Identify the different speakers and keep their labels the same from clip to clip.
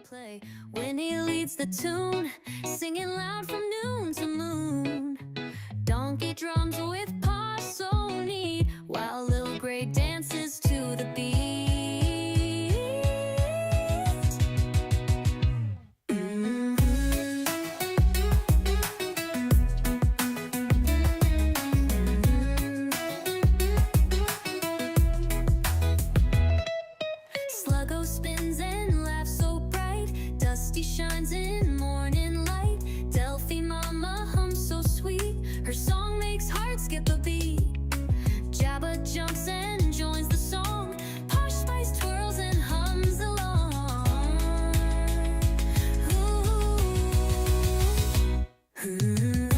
Speaker 1: play. Gwynnie leads the tune, singing loud from noon to moon. Donkey drums with Posh so neat, while Little Gray dances to the beat. Sluggo spins and laughs so bright, Dusty shines in morning light. Delphine mama hums so sweet, her song makes hearts skip a beat. Jabba jumps and joins the song, Posh Spice twirls and hums along. Ooh. Ooh.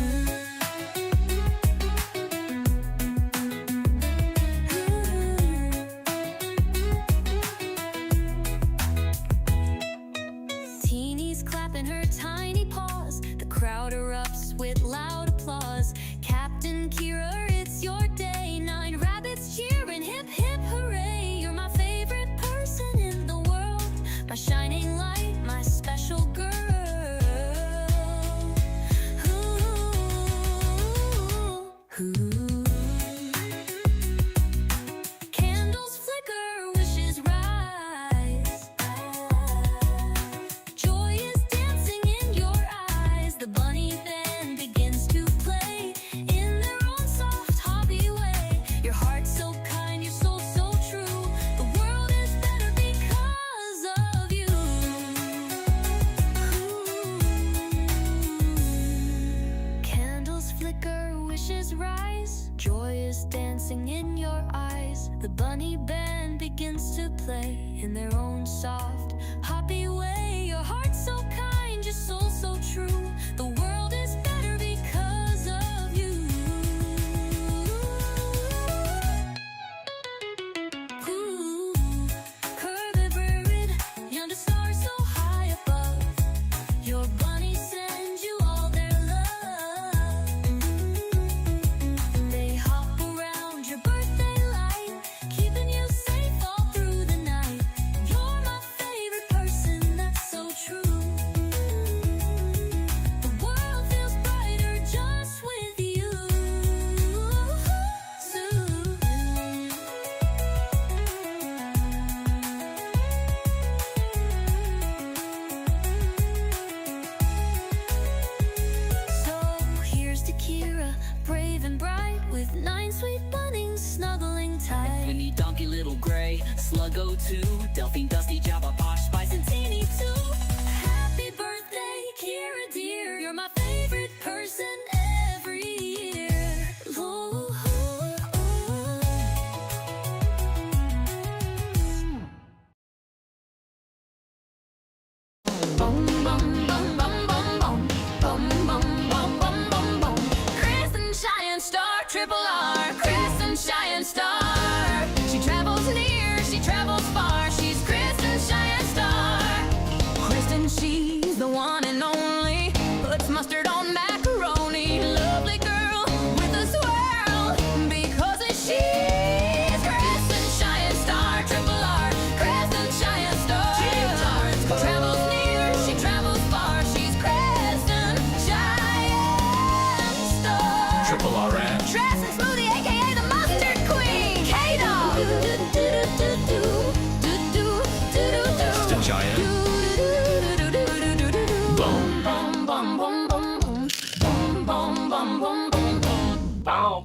Speaker 1: Clapping her tiny paws, the crowd erupts with loud applause. Captain Kira, it's your day. 9 rabbits cheering, hip hip hooray. You're my favorite person in the world, my shining light, my special girl. Ooh, ooh. Candles flicker, wishes rise. Joy is dancing in your eyes. The bunny band begins to play in their own soft hobby way. Your heart's so kind, your soul so true. The world is better because of you. Ooh. Candles flicker, wishes rise. Joy is dancing in your eyes. The bunny band begins to play in their own soft happy way. Your heart's so kind, your soul so true. The world is better because of you. Ooh, curvy bird, yonder stars so high above. Your bunny sends you all their love. They hop around your birthday light, keeping you safe all through the night. You're my favorite person, that's so true. The world feels brighter just with you. So here's to Kira, brave and bright, with 9 sweet bunnies snuggling tight.
Speaker 2: Gwynnie, Donkey, Little Gray, Sluggo too, Delphine, Dusty, Jabba, Posh, Spice, and
Speaker 1: Teeny too. Happy birthday, Kira dear. You're my favorite person every year. Ooh, ooh, ooh. Bum bum bum bum bum bum bum bum bum bum bum bum. Crescent Giant Star, Triple R, Crescent Giant Star. She travels near, she travels far. She's Crescent Giant Star. Kristen, she's the one and only. Puts mustard on macaroni. Lovely girl with a swirl, because she's Crescent Giant Star, Triple R, Crescent Giant Star. Travels near, she travels far. She's Crescent Giant Star.
Speaker 3: Triple RM.
Speaker 1: Dress and smoothie, aka the mustard queen. K-Dog.
Speaker 3: Just a giant. Boom.
Speaker 1: Bum bum bum bum bum bum bum bum bum bum bum.
Speaker 3: Boom.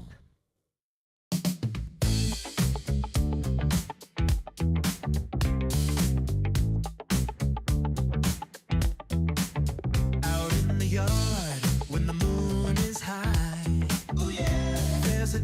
Speaker 4: Out in the yard when the moon is high. Oh yeah. There's a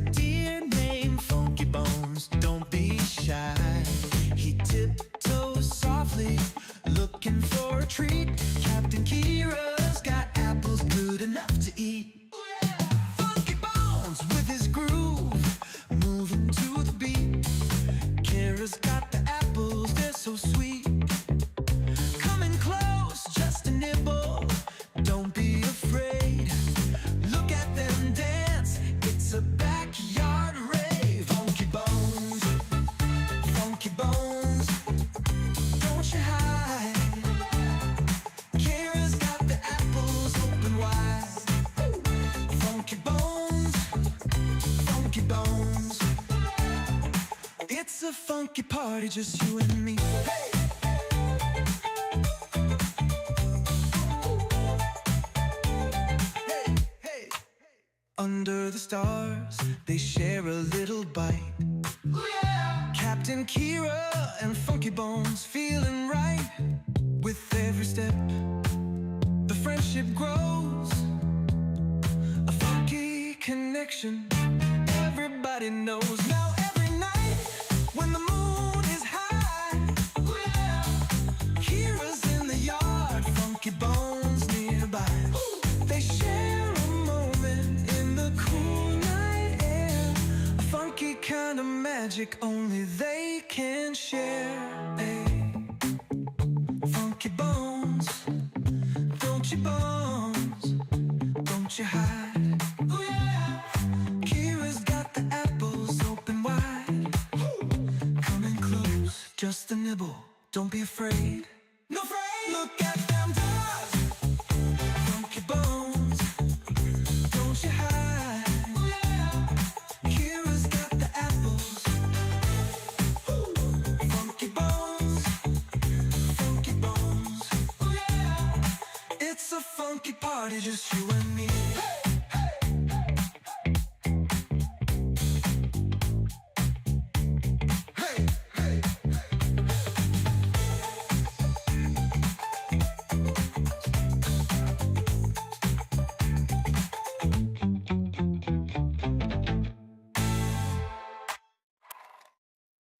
Speaker 1: It's a funky party, just you and me. Hey, hey. Under the stars, they share a little bite. Ooh, yeah. Captain Kira and Funky Bones feeling right. With every step, the friendship grows. A funky connection, everybody knows. Now every night, when the moon is high, ooh, yeah. Kira's in the yard, Funky Bones nearby. Ooh. They share a moment in the cool night air. A funky kind of magic only they can share. Hey. Funky Bones, don't you bones, don't you hide. Ooh, yeah. Kira's got the apples open wide. Coming close, just a nibble, don't be afraid. No afraid. Look at them dogs, Funky Bones, don't you hide. Ooh, yeah. Kira's got the apples. Funky Bones, Funky Bones. Ooh, yeah. It's a funky party, just you and me. Hey, hey,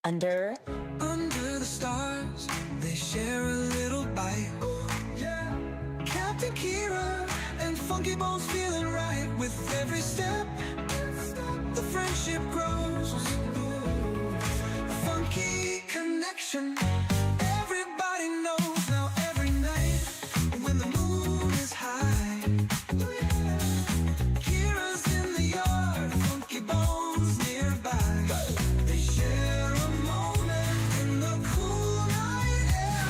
Speaker 4: Under
Speaker 1: Under the stars, they share a little bite. Ooh, yeah. Captain Kira and Funky Bones feeling right. With every step, the friendship grows. Ooh, a funky connection, everybody knows. Now every night, when the moon is high, ooh, yeah. Kira's in the yard, Funky Bones nearby. They share a moment in the cool night air.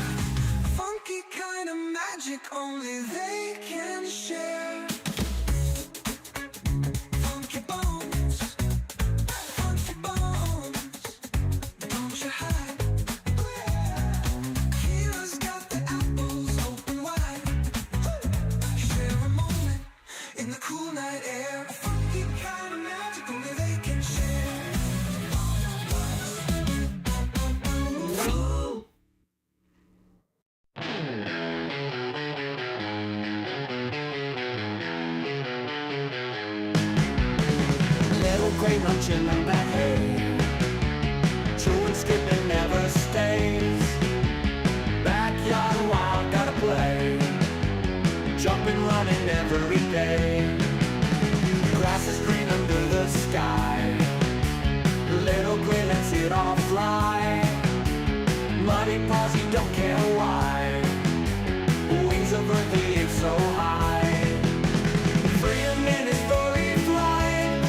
Speaker 1: Funky kind of magic only they can share. Funky Bones, Funky Bones, don't you hide. Ooh, yeah. Kira's got the apples open wide. Share a moment in the cool night air. Funky kind of magic only they can share.
Speaker 2: Little gray luncheon in the hay. Chewing, skipping, never stays. Backyard wild, gotta play. Jumping, running every day. Grass is green under the sky. Little gray lets it all fly. Muddy paws, you don't care why. Wings of earth, they aim so high. Freedom in his furry flight.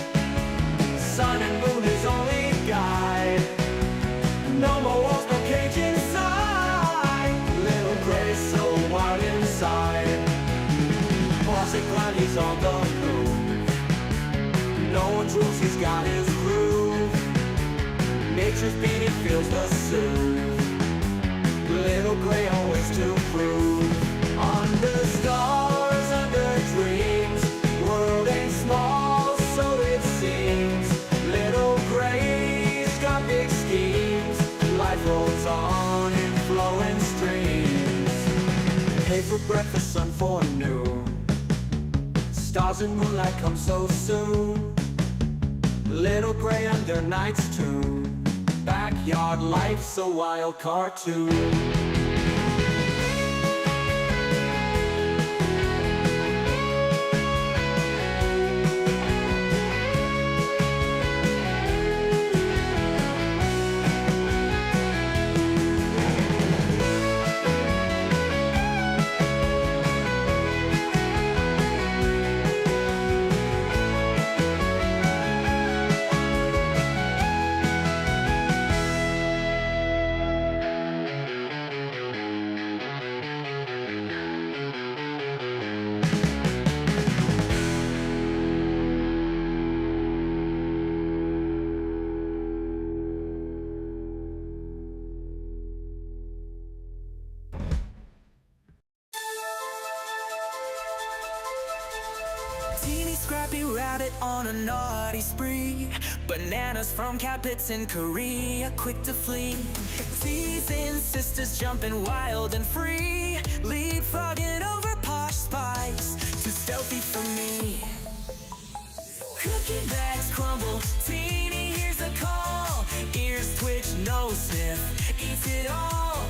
Speaker 2: Sun and moon is only guide. No more walls, no cage inside. Little gray so wild inside. Boss and grind, he's on the move. No one's rules, he's got his groove. Nature's beat, he feels the soothe. Little gray always to prove. Under stars, under dreams. World ain't small, so it seems. Little gray's got big schemes. Life rolls on in flowing streams. Hay for breakfast, sun for noon. Stars and moonlight come so soon. Little gray under night's tune. Backyard life's a wild cartoon. happy rabbit on a naughty spree. Bananas from Capits in Korea, quick to flee. Teasing sisters jumping wild and free. Leapfrogging over Posh Spice, too stealthy for me. Cookie bags crumble, Teeny hears the call. Ears twitch, nose sniff, eats it all.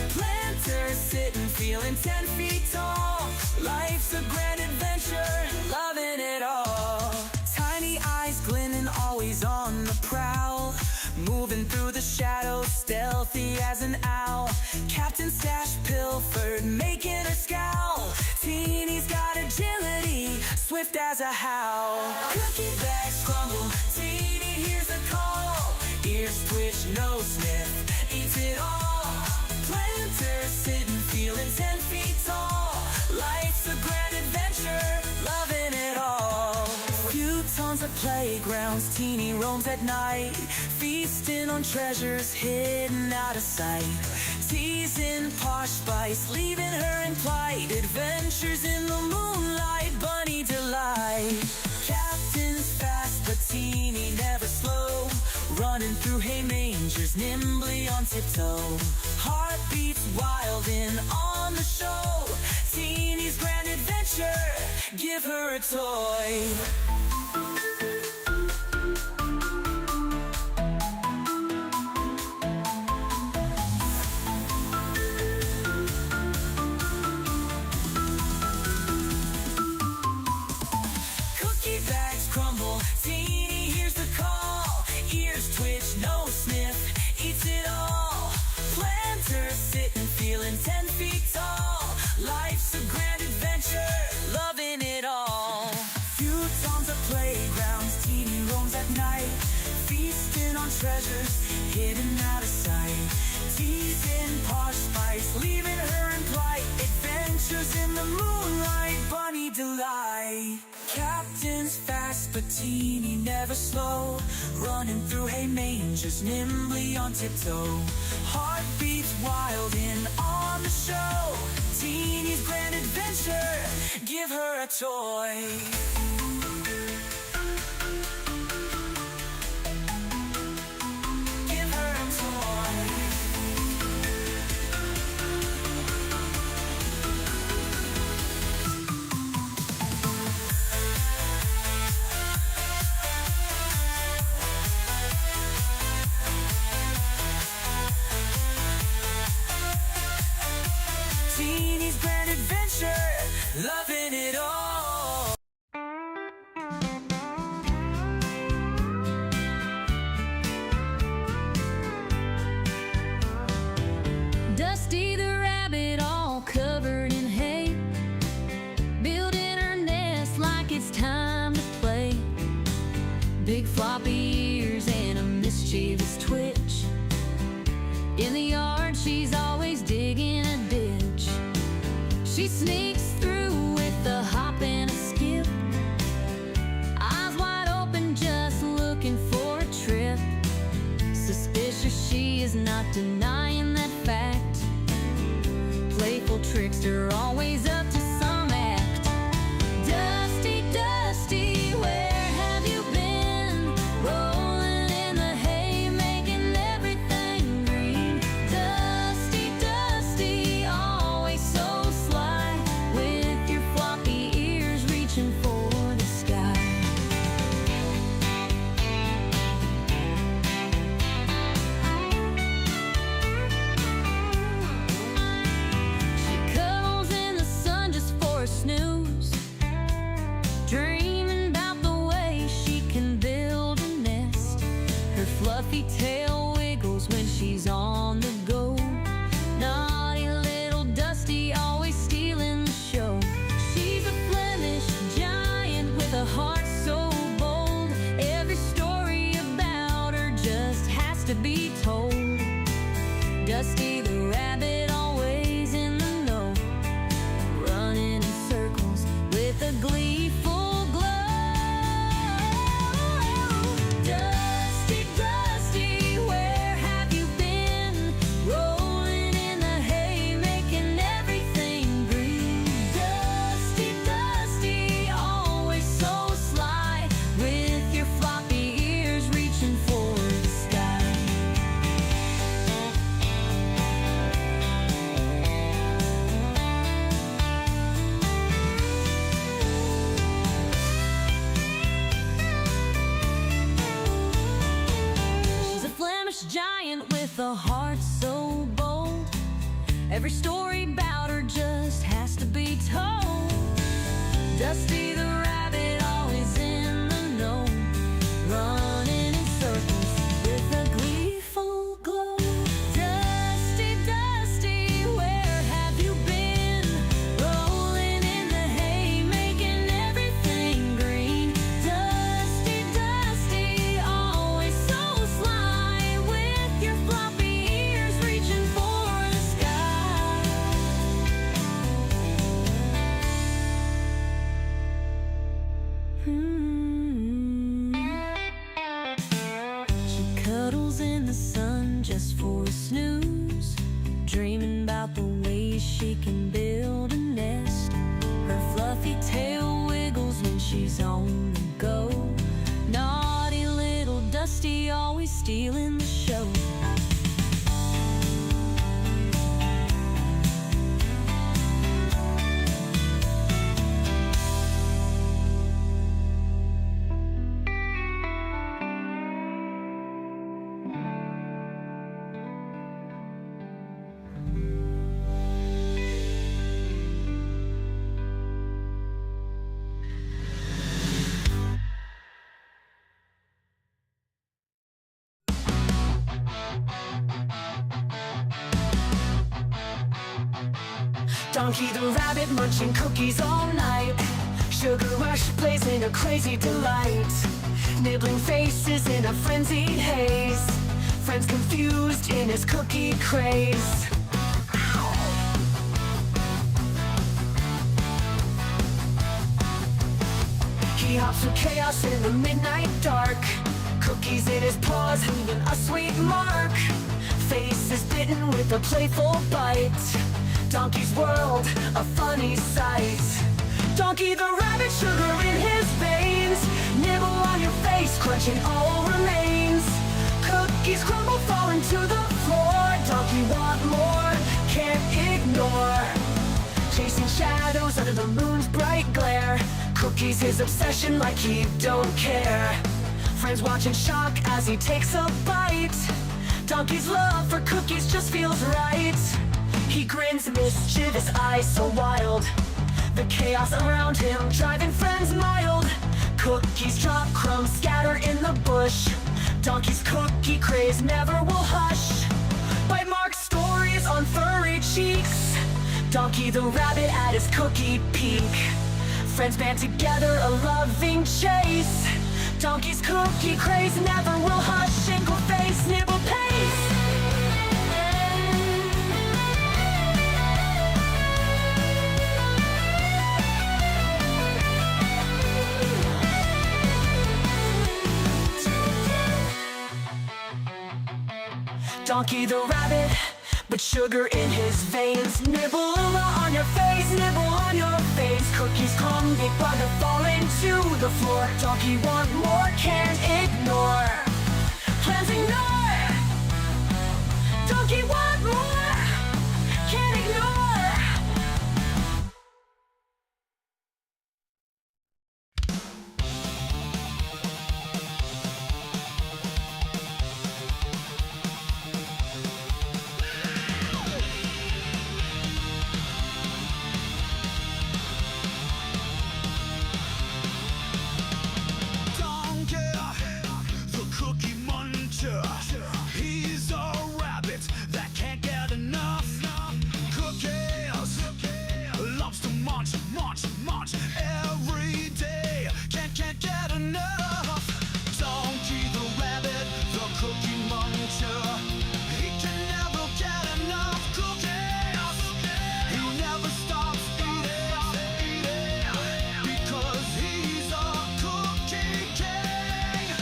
Speaker 2: Planters sitting, feeling 10 feet tall. Life's a grand adventure, loving it all. Tiny eyes glinting, always on the prowl. Moving through the shadows, stealthy as an owl. Captain Stash pilfered, making her scowl. Teeny's got agility, swift as a howl. Cookie bags crumble, Teeny hears the call. Ears twitch, nose sniff, eats it all. Planters sitting, feeling 10 feet tall. Life's a grand adventure, loving it all. Few tons of playgrounds, Teeny roams at night. Feasting on treasures hidden out of sight. Teasing Posh Spice, leaving her in plight. Adventures in the moonlight, bunny delight. Captain's fast, but Teeny never slow. Running through hay mangers, nimbly on tiptoe. Heartbeats wild and on the show. Teeny's grand adventure, give her a toy. Cookie bags crumble, Teeny hears the call. Ears twitch, nose sniff, eats it all. Planters sitting, feeling 10 feet tall. Life's a grand adventure, loving it all. Few tons of playgrounds, Teeny roams at night. Feasting on treasures hidden out of sight. Teasing Posh Spice, leaving her in plight. Adventures in the moonlight, bunny delight. Captain's fast, but Teeny never slow. Running through hay mangers, nimbly on tiptoe. Heartbeats wild and on the show. Teeny's grand adventure, give her a toy. Give her a toy. Teeny's grand adventure, loving it all.
Speaker 1: Dusty the rabbit, all covered in hay, building her nest like it's time to play. Big floppy ears and a mischievous twitch. In the yard, she's always digging a ditch. She sneaks through with a hop and a skip, eyes wide open, just looking for a trip. Suspicious, she is not denying that fact. Playful trickster, always up to some act. Dusty, Dusty, where have you been? Rolling in the hay, making everything green. Dusty, Dusty, always so sly, with your floppy ears reaching for the sky. She cuddles in the sun just for a snooze, dreaming about the way she can build a nest. Her fluffy tail wiggles when she's on the go. Naughty little Dusty, always stealing the show. She's a Flemish giant with a heart so bold. Every story about her just has to be told. Dusty the rabbit, always in the know, running in circles with a gleeful glow. Dusty, Dusty, where have you been? first giant with a heart so bold. Every story about her just has to be told. Dusty the rabbit, always in the know, running in circles with a gleeful glow. Dusty, Dusty, where have you been? Rolling in the hay, making everything green. Dusty, Dusty, always so sly, with your floppy ears reaching for the sky. She cuddles in the sun just for a snooze, dreaming about the ways she can build a nest. Her fluffy tail wiggles when she's on the go. Naughty little Dusty, always stealing the show.
Speaker 2: Donkey the rabbit munching cookies all night. Sugar rush blazing a crazy delight. Nibbling faces in a frenzied haze. Friends confused in his cookie craze. He hops through chaos in the midnight dark. Cookies in his paws, leaving a sweet mark. Face is bitten with a playful bite. Donkey's world, a funny sight. Donkey the rabbit, sugar in his veins. Nibble on your face, crunching all remains. Cookies crumble, falling to the floor. Donkey want more, can't ignore. Chasing shadows under the moon's bright glare. Cookies his obsession, like he don't care. Friends watch in shock as he takes a bite. Donkey's love for cookies just feels right. He grins, mischievous eyes so wild. The chaos around him driving friends mild. Cookies drop, crumbs scatter in the bush. Donkey's cookie craze never will hush. Bite mark stories on furry cheeks. Donkey the rabbit at his cookie peak. Friends band together, a loving chase. Donkey's cookie craze never will hush. Ankle face, nibble pace. Donkey the rabbit, but sugar in his veins. Nibble on your face, nibble on your face. Cookies come, big brother falling to the floor. Donkey want more, can't ignore. Plans ignore. Donkey want more, can't ignore.
Speaker 4: He's a rabbit that can't get enough. Cookies loves to munch, munch, munch every day. Can't get enough. Donkey the rabbit, the cookie muncher. He can never get enough cookies. He never stops eating because he's a cookie king.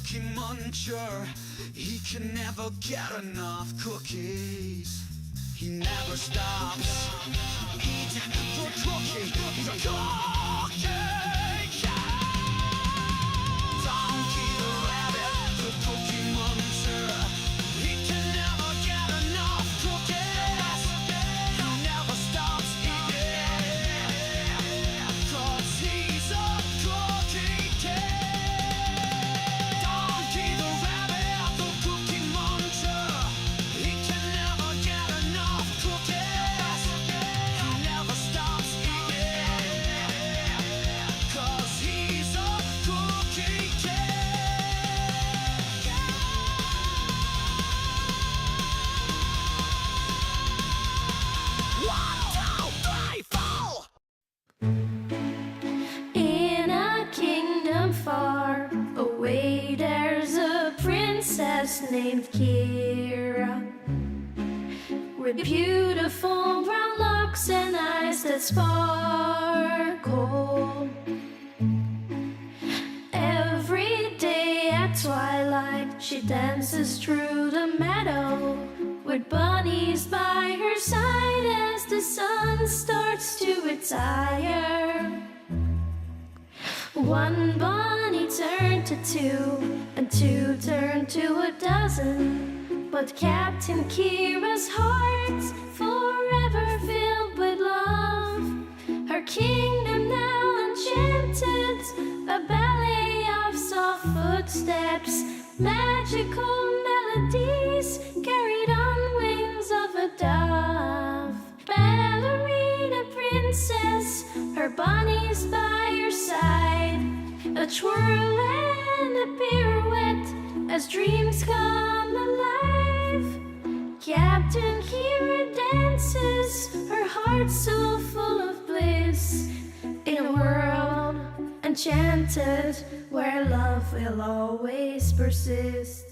Speaker 4: cookie muncher. He can never get enough cookies. He never stops eating the cookie. He's a cookie cat. Donkey the rabbit, the cookie muncher. He can never get enough cookies. He never stops eating, 'cause he's a cookie cat. Donkey the rabbit, the cookie muncher. He can never get enough cookies. He never stops eating, 'cause he's a cookie cat. One, two, three, four.
Speaker 1: In a kingdom far away, there's a princess named Kira, with beautiful brown locks and eyes that sparkle. Every day at twilight, she dances through the meadow with bunnies by her side as the sun starts to retire. One bunny turned to two, and two turned to a dozen. But Captain Kira's heart's forever filled with love. Her kingdom now enchanted, a ballet of soft footsteps, magical melodies carried on wings of a dove. Ballerina princess, her bunnies by her side, a twirl and a pirouette as dreams come alive. Captain Kira dances, her heart so full of bliss, in a world enchanted where love will always persist.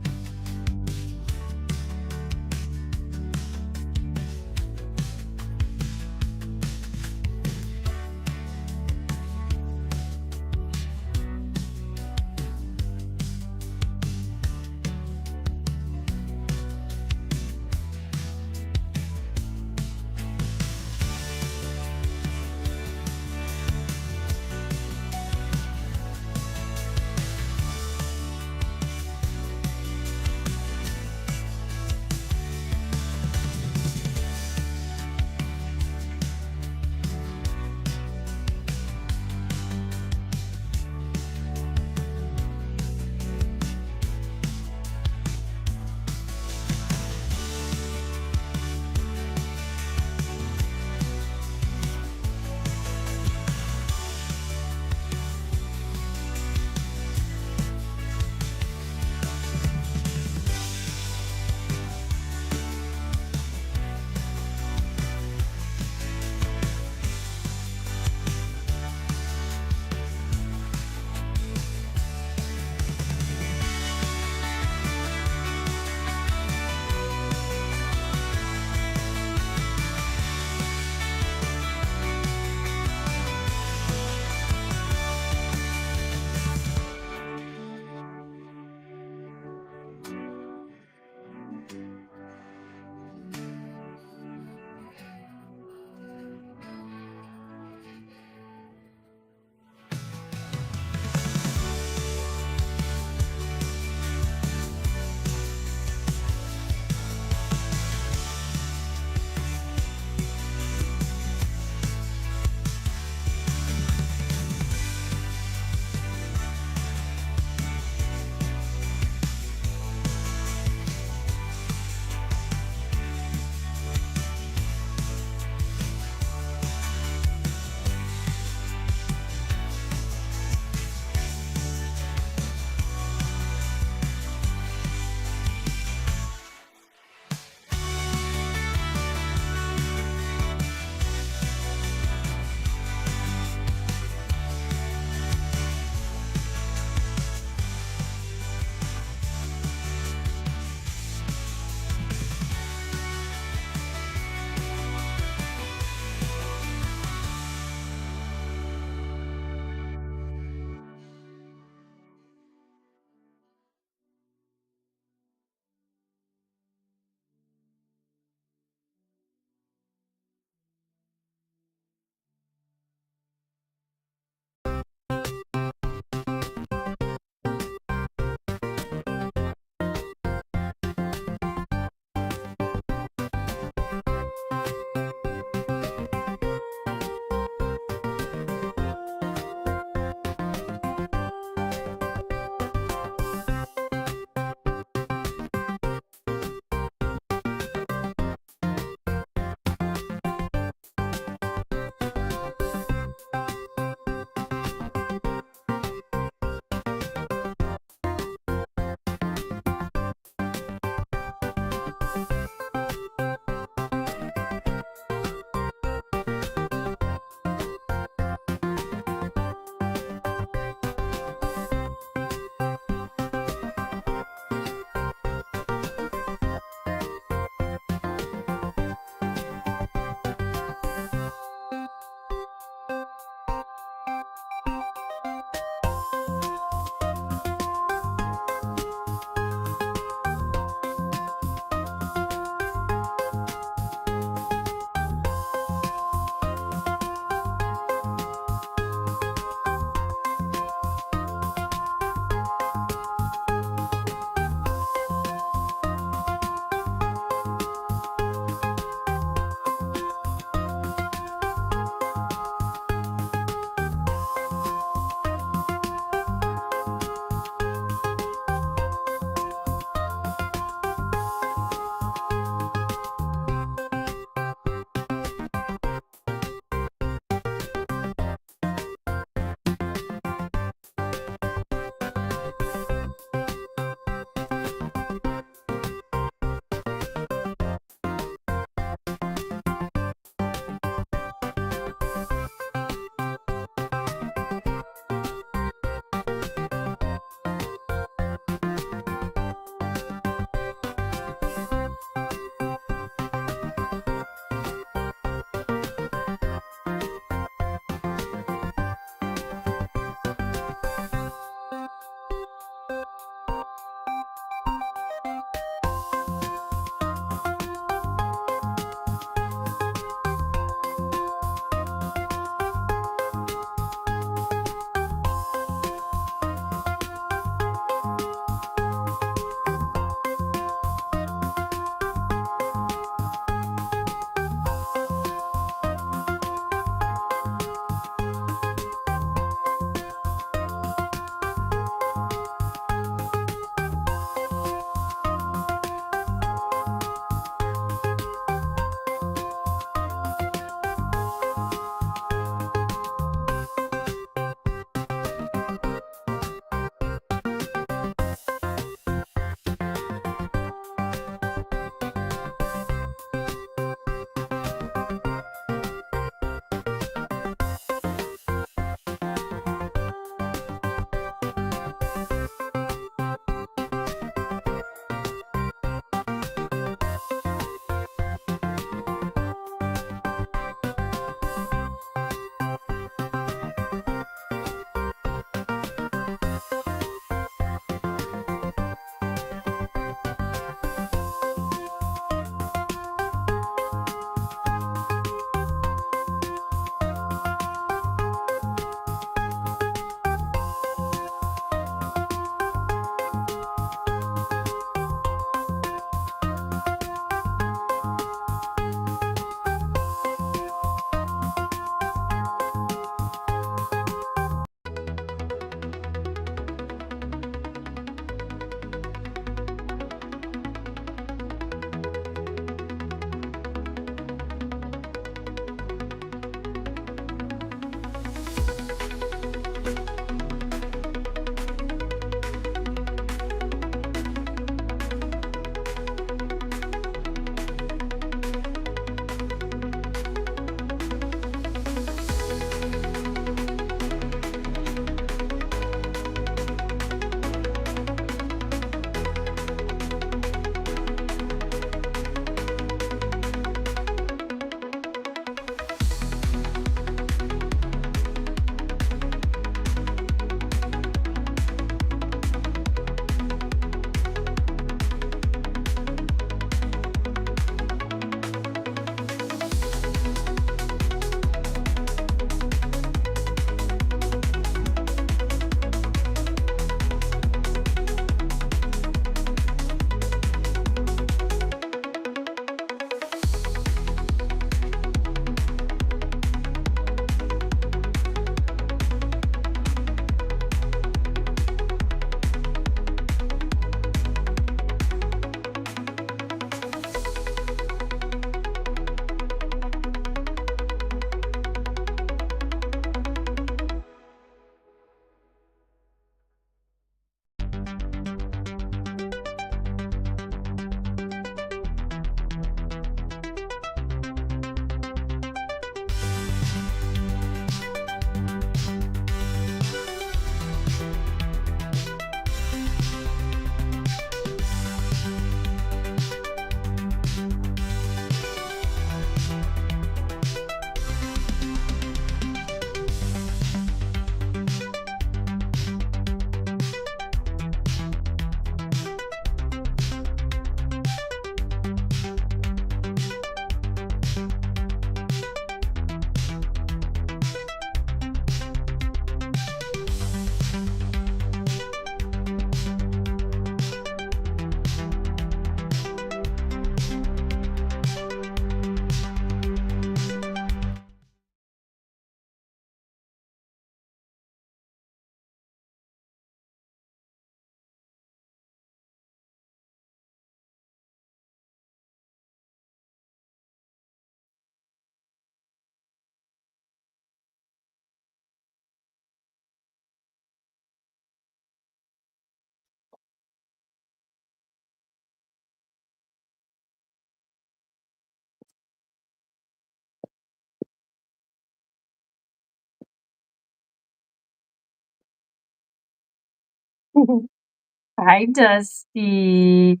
Speaker 5: Hi, Dusty.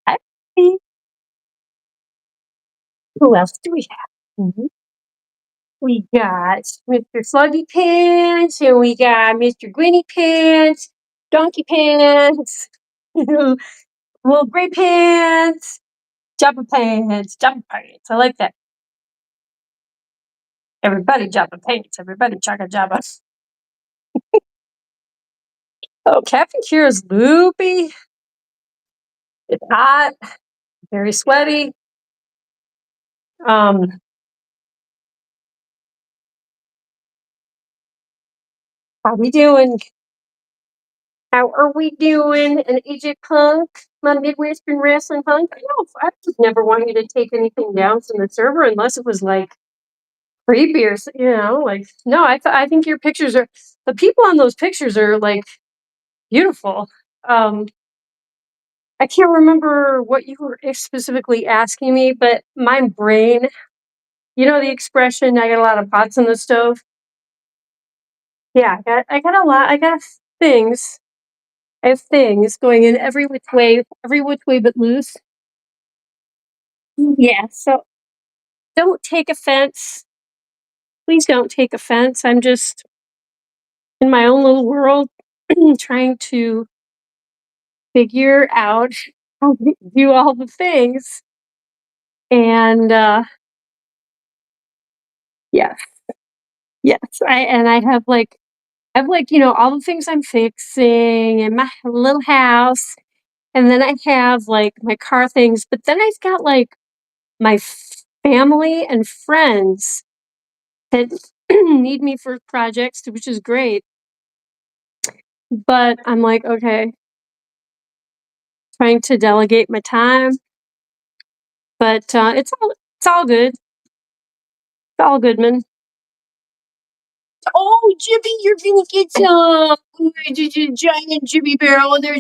Speaker 5: Hi. Puppy. Who else do we have? We got Mr. Sluggy Pants, and we got Mr. Gwynnie Pants, Donkey Pants, Little Gray Pants, Jabba Pants, Jabba Pants. I like that. Everybody Jabba Pants. Everybody Chaka Jabba. Oh, Captain Kira's loopy. It's hot, very sweaty. Um, how we doing? How are we doing? And AJ Punk, my Midwestern wrestling punk. I just never want you to take anything down from the server unless it was like creepy or like no. I think your pictures are the people on those pictures are like beautiful. I can't remember what you were specifically asking me, but my brain, the expression, I got a lot of pots on the stove. Yeah, I got a lot. I got things. I have things going in every which way but loose. Yeah, so don't take offense. Please don't take offense. I'm just in my own little world trying to figure out how to do all the things. And yes, yes. I have all the things I'm fixing and my little house. And then I have like my car things, but then I've got like my family and friends that need me for projects, which is great. But I'm like, okay, trying to delegate my time. But it's all good. It's all good, man. Oh, Jimmy, you're gonna get some giant Jimmy bear. Oh, there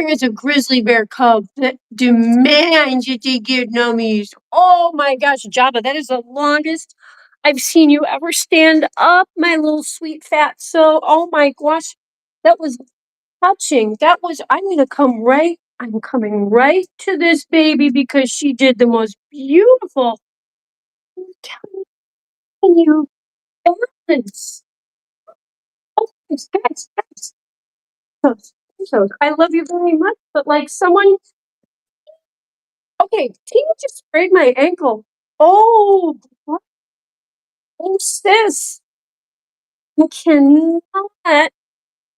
Speaker 5: is a grizzly bear cub that demands that they get nummies. Oh my gosh, Jabba, that is the longest I've seen you ever stand up, my little sweet fat so. Oh my gosh, that was touching. I'm coming right to this baby because she did the most beautiful. I'm telling you, balance. Oh, guys. I love you very much, but like someone. Okay, Tina just sprayed my ankle. Oh, oh, sis, I cannot.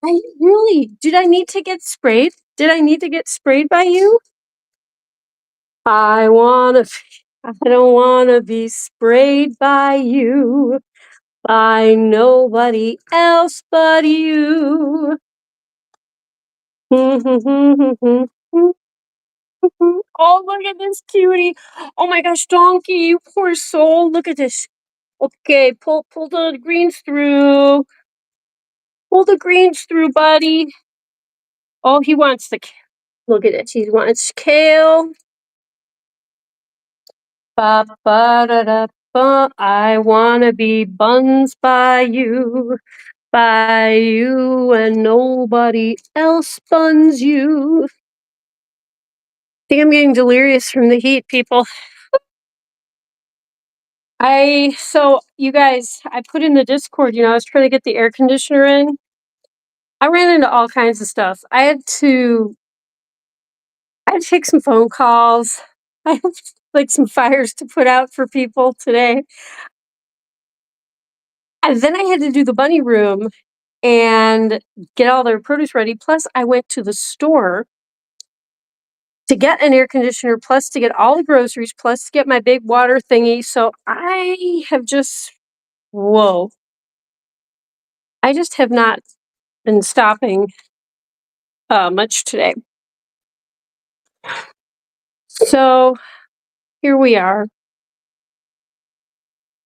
Speaker 5: I really did. I need to get sprayed. Did I need to get sprayed by you? I wanna. I don't wanna be sprayed by you, by nobody else but you. Oh, look at this cutie. Oh my gosh, Donkey, you poor soul. Look at this. Okay, pull the greens through. Pull the greens through, buddy. Oh, he wants look at it. He wants kale. Ba ba da da ba. I wanna be Bunz by you, and nobody else buns you. I think I'm getting delirious from the heat, people. So you guys, I put in the Discord, I was trying to get the air conditioner in. I ran into all kinds of stuff. I had to take some phone calls. I have like some fires to put out for people today. And then I had to do the bunny room and get all their produce ready. Plus, I went to the store to get an air conditioner, plus to get all the groceries, plus to get my big water thingy. So I have just, whoa. I just have not been stopping much today. So here we are.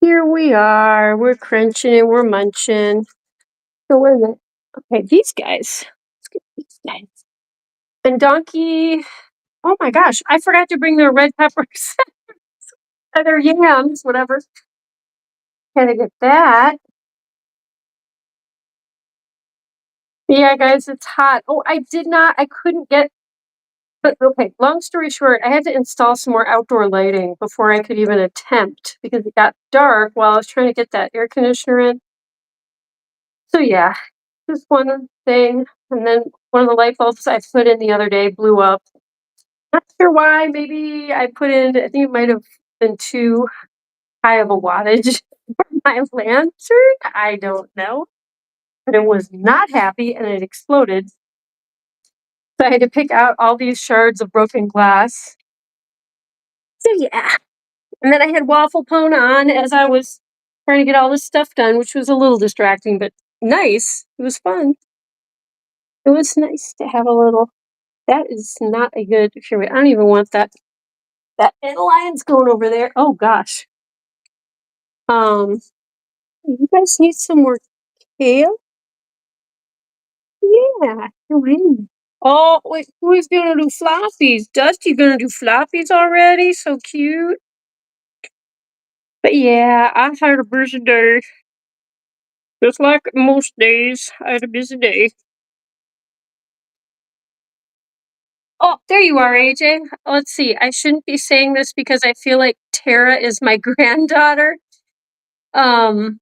Speaker 5: We're crunching and we're munching. So wait a minute. Okay, these guys. Let's get these guys. And Donkey. Oh my gosh, I forgot to bring their red peppers. Their yams, whatever. Gotta get that. Yeah, guys, it's hot. Oh, I couldn't get, but okay, long story short, I had to install some more outdoor lighting before I could even attempt because it got dark while I was trying to get that air conditioner in. So yeah, just one thing. And then one of the light bulbs I put in the other day blew up. Not sure why. Maybe I put in, I think it might have been too high of a wattage for my lantern. I don't know. But it was not happy and it exploded. So I had to pick out all these shards of broken glass. So yeah. And then I had Waffle Pone on as I was trying to get all this stuff done, which was a little distracting, but nice. It was fun. It was nice to have a little. That is not a good. Here, wait, I don't even want that. That lion's going over there. Oh gosh. You guys need some more kale? Yeah. Here, wait a minute. Oh wait, who's gonna do floppies? Dusty gonna do floppies already? So cute. But yeah, I had a busy day. Just like most days, I had a busy day. Oh, there you are, AJ. Let's see. I shouldn't be saying this because I feel like Tara is my granddaughter. Um,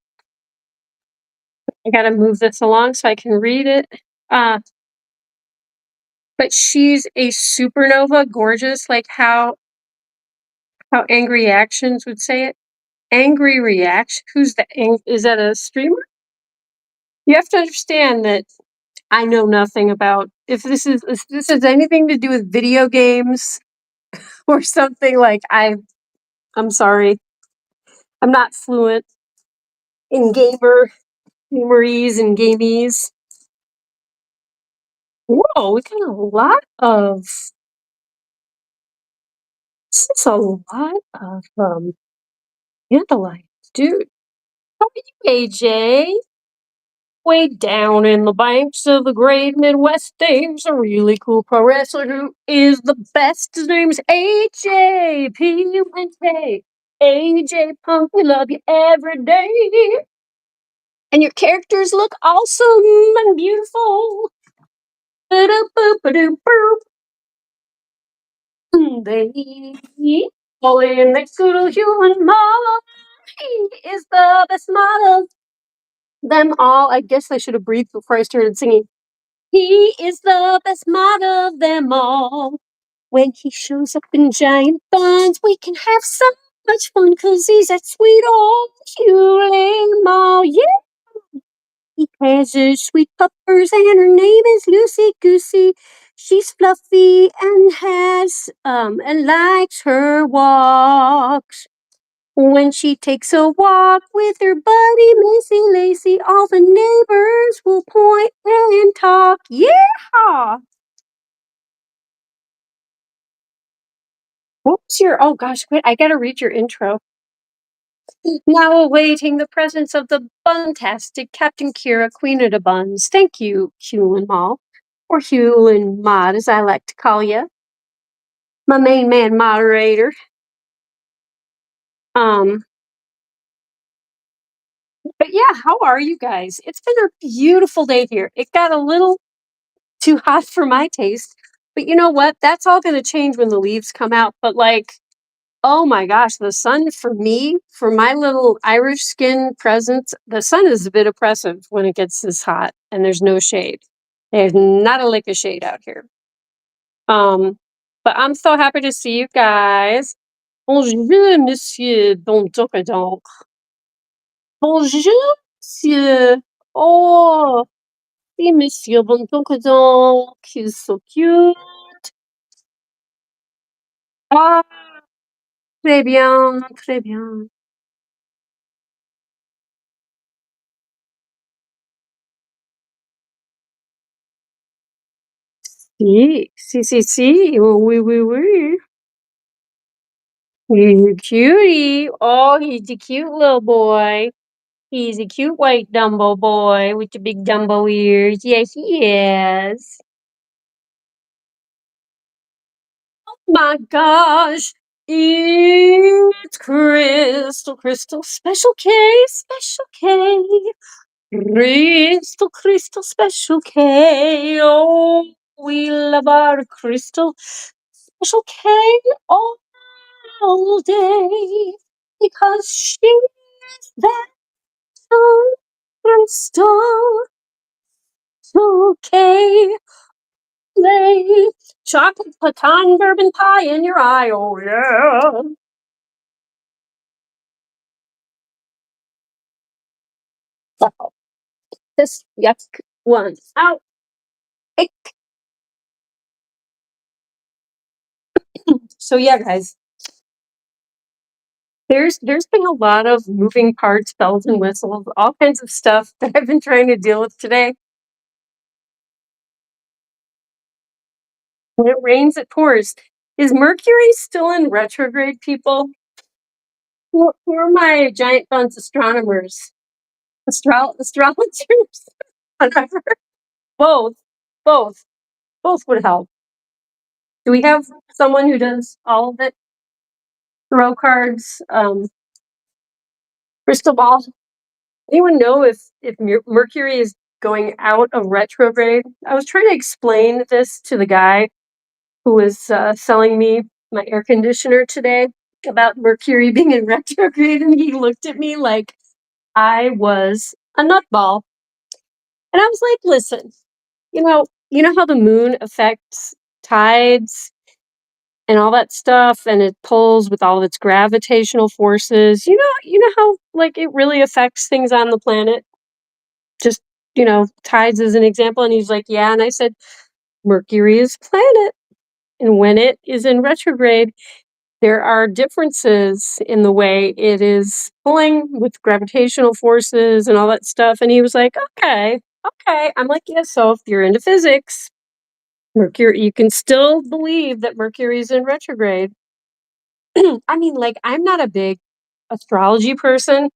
Speaker 5: I gotta move this along so I can read it. Uh, but she's a supernova, gorgeous, like how Angry Actions would say it. Angry Reaction. Who's the is that a streamer? You have to understand that I know nothing about if this has anything to do with video games or something like I'm sorry. I'm not fluent in gamerese and gamies. Whoa, we got a lot of this is a lot of dandelions, dude. How are you, AJ? Way down in the banks of the great Midwest, there's a really cool pro wrestler who is the best. His name's AJ P-U-N-K. AJ Punk, we love you every day. And your characters look awesome and beautiful. Ba-da-boop-a-doo-boop. They all in next to the human model. He is the best model. Them all. I guess I should have breathed before I started singing. He is the best model of them all. When he shows up in giant buns, we can have so much fun, 'cause he's that sweet old Hewlett Mall. Yeah, he has her sweet puppers, and her name is Lucy Goosey. She's fluffy and has and likes her walks. When she takes a walk with her buddy Missy Lacey, all the neighbors will point and talk. Yeah. What's your? Oh gosh, wait! I gotta read your intro. Now awaiting the presence of the buntastic Captain Kira, Queen of the Buns. Thank you, Hewlin Mall, or Hewlin Mod, as I like to call you, my main man moderator. Um, but yeah, how are you guys? It's been a beautiful day here. It got a little too hot for my taste, but you know what? That's all going to change when the leaves come out. But like, oh my gosh, the sun for me, for my little Irish skin presence, the sun is a bit oppressive when it gets this hot and there's no shade. There's not a lick of shade out here. But I'm so happy to see you guys. Bonjour, monsieur. Donc. Bonjour, monsieur. Oh, see, monsieur. Donc. He's so cute. Ah, très bien, très bien. Si. Oui. He's a cutie. Oh, he's a cute little boy. He's a cute white Dumbo boy with the big Dumbo ears. Yeah, he is. My gosh. It's Crystal, Special K, Special K. Crystal Special K. Oh, we love our Crystal Special K all day because she's that Crystal K. Lay chocolate pecan bourbon pie in your eye. Oh, yeah. Wow. This yuck one out. Ick. So yeah, guys, there's been a lot of moving parts, bells and whistles, all kinds of stuff that I've been trying to deal with today. When it rains, it pours. Is Mercury still in retrograde, people? Who are my giant Bunz astronomers? Astrologers? Whatever. Both. Both. Both would help. Do we have someone who does all of it? Throw cards, crystal ball. Anyone know if Mercury is going out of retrograde? I was trying to explain this to the guy who was selling me my air conditioner today about Mercury being in retrograde, and he looked at me like I was a nutball. And I was like, listen, you know how the moon affects tides and all that stuff, and it pulls with all of its gravitational forces. You know how like it really affects things on the planet. Just tides as an example. And he's like, yeah. And I said, Mercury is a planet, and when it is in retrograde, there are differences in the way it is pulling with gravitational forces and all that stuff. And he was like, okay. I'm like, yeah. So if you're into physics, Mercury, you can still believe that Mercury is in retrograde. I mean, like, I'm not a big astrology person,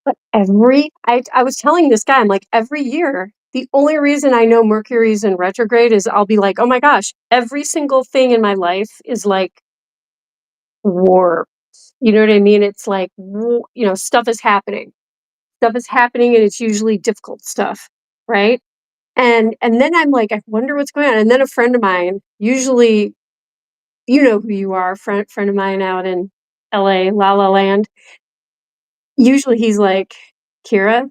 Speaker 5: but I was telling this guy, I'm like, every year, the only reason I know Mercury's in retrograde is I'll be like, oh my gosh, every single thing in my life is like war. You know what I mean? It's like, stuff is happening. Stuff is happening, and it's usually difficult stuff, right? And then I'm like, I wonder what's going on. And then a friend of mine, usually, you know who you are, friend of mine out in LA, La La Land. Usually he's like, Kira,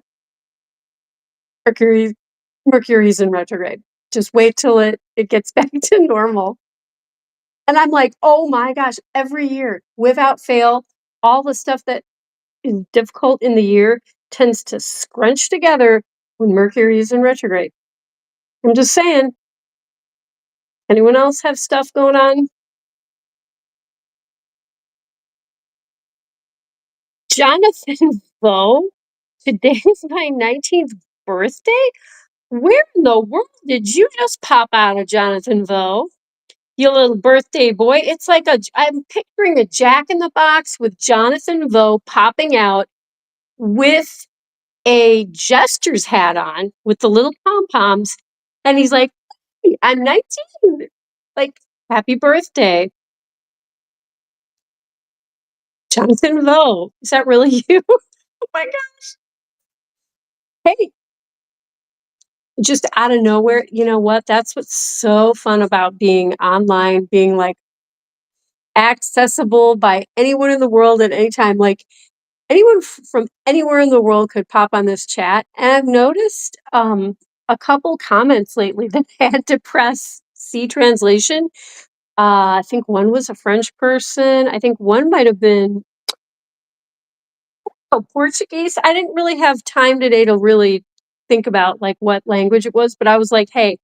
Speaker 5: Mercury Mercury's in retrograde. Just wait till it gets back to normal. And I'm like, oh my gosh, every year, without fail, all the stuff that is difficult in the year tends to scrunch together when Mercury is in retrograde. I'm just saying. Anyone else have stuff going on? Jonathan Vo, today is my 19th birthday. Where in the world did you just pop out of, Jonathan Vo? You little birthday boy. It's like I'm picturing a Jack in the Box with Jonathan Vo popping out with a jester's hat on with the little pom-poms. And he's like, hey, I'm 19. Like, happy birthday. Jonathan Vo. Is that really you? Oh my gosh. Hey, just out of nowhere, you know what? That's what's so fun about being online, being like accessible by anyone in the world at any time. Like anyone from anywhere in the world could pop on this chat. And I've noticed a couple comments lately that I had to press C translation. I think one was a French person. I think one might have been Portuguese. I didn't really have time today to really think about like what language it was, but I was like, hey,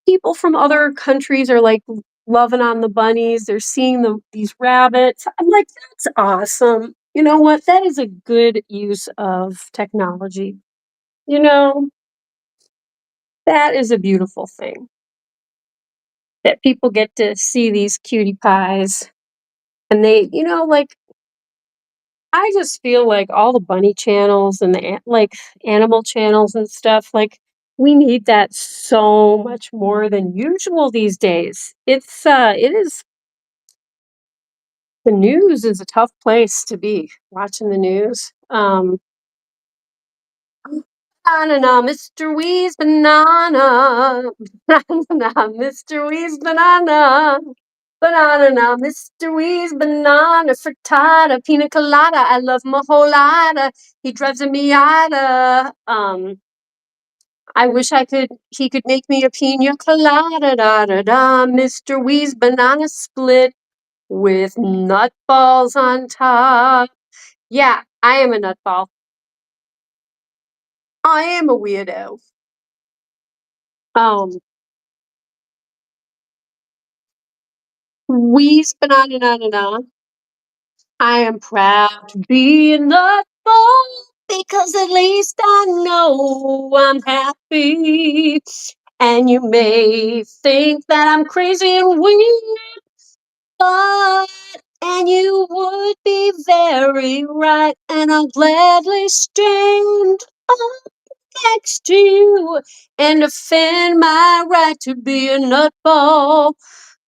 Speaker 5: people from other countries are like loving on the bunnies. They're seeing these rabbits. I'm like, that's awesome. You know what? That is a good use of technology. You know, that is a beautiful thing that people get to see these cutie pies. And they, like, I just feel like all the bunny channels and the like animal channels and stuff, like we need that so much more than usual these days. It is the news is a tough place to be watching the news. Banana, Mr. Wee's banana. Banana, Mr. Wee's banana. Banana, Mr. Wee's banana frittata, pina colada. I love my whole lotta. He drives a Miata. I wish he could make me a pina colada, da da da. Mr. Wee's banana split with nutballs on top. Yeah, I am a nutball. I am a weirdo. Um, Wee's banana, na na na. I am proud to be a nutball because at least I know I'm happy. And you may think that I'm crazy and weird, but and you would be very right, and I'll gladly stand up next to you and defend my right to be a nutball.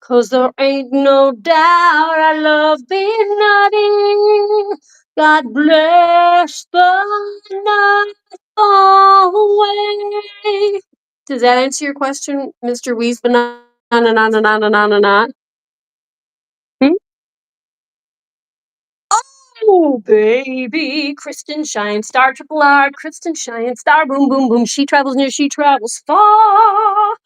Speaker 5: 'Cause there ain't no doubt I love being nutty. God bless the nutball way. Does that answer your question, Mr. Wee's banana? Hmm? Oh, baby, Kristen Shine Star Triple R, Kristen Shine Star Boom Boom Boom. She travels near, she travels far.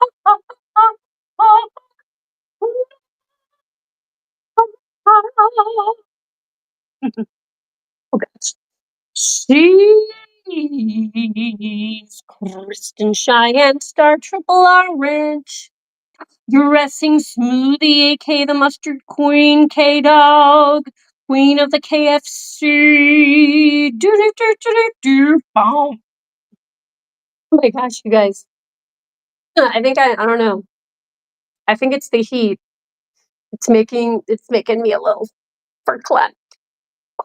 Speaker 5: Okay. She's Kristen Cheyenne Star Triple Orange. Dressing Smoothie, aka the Mustard Queen, K Dog, Queen of the KFC. Do do do do do do. Boom. Oh my gosh, you guys. I don't know. I think it's the heat. It's making me a little verklempt.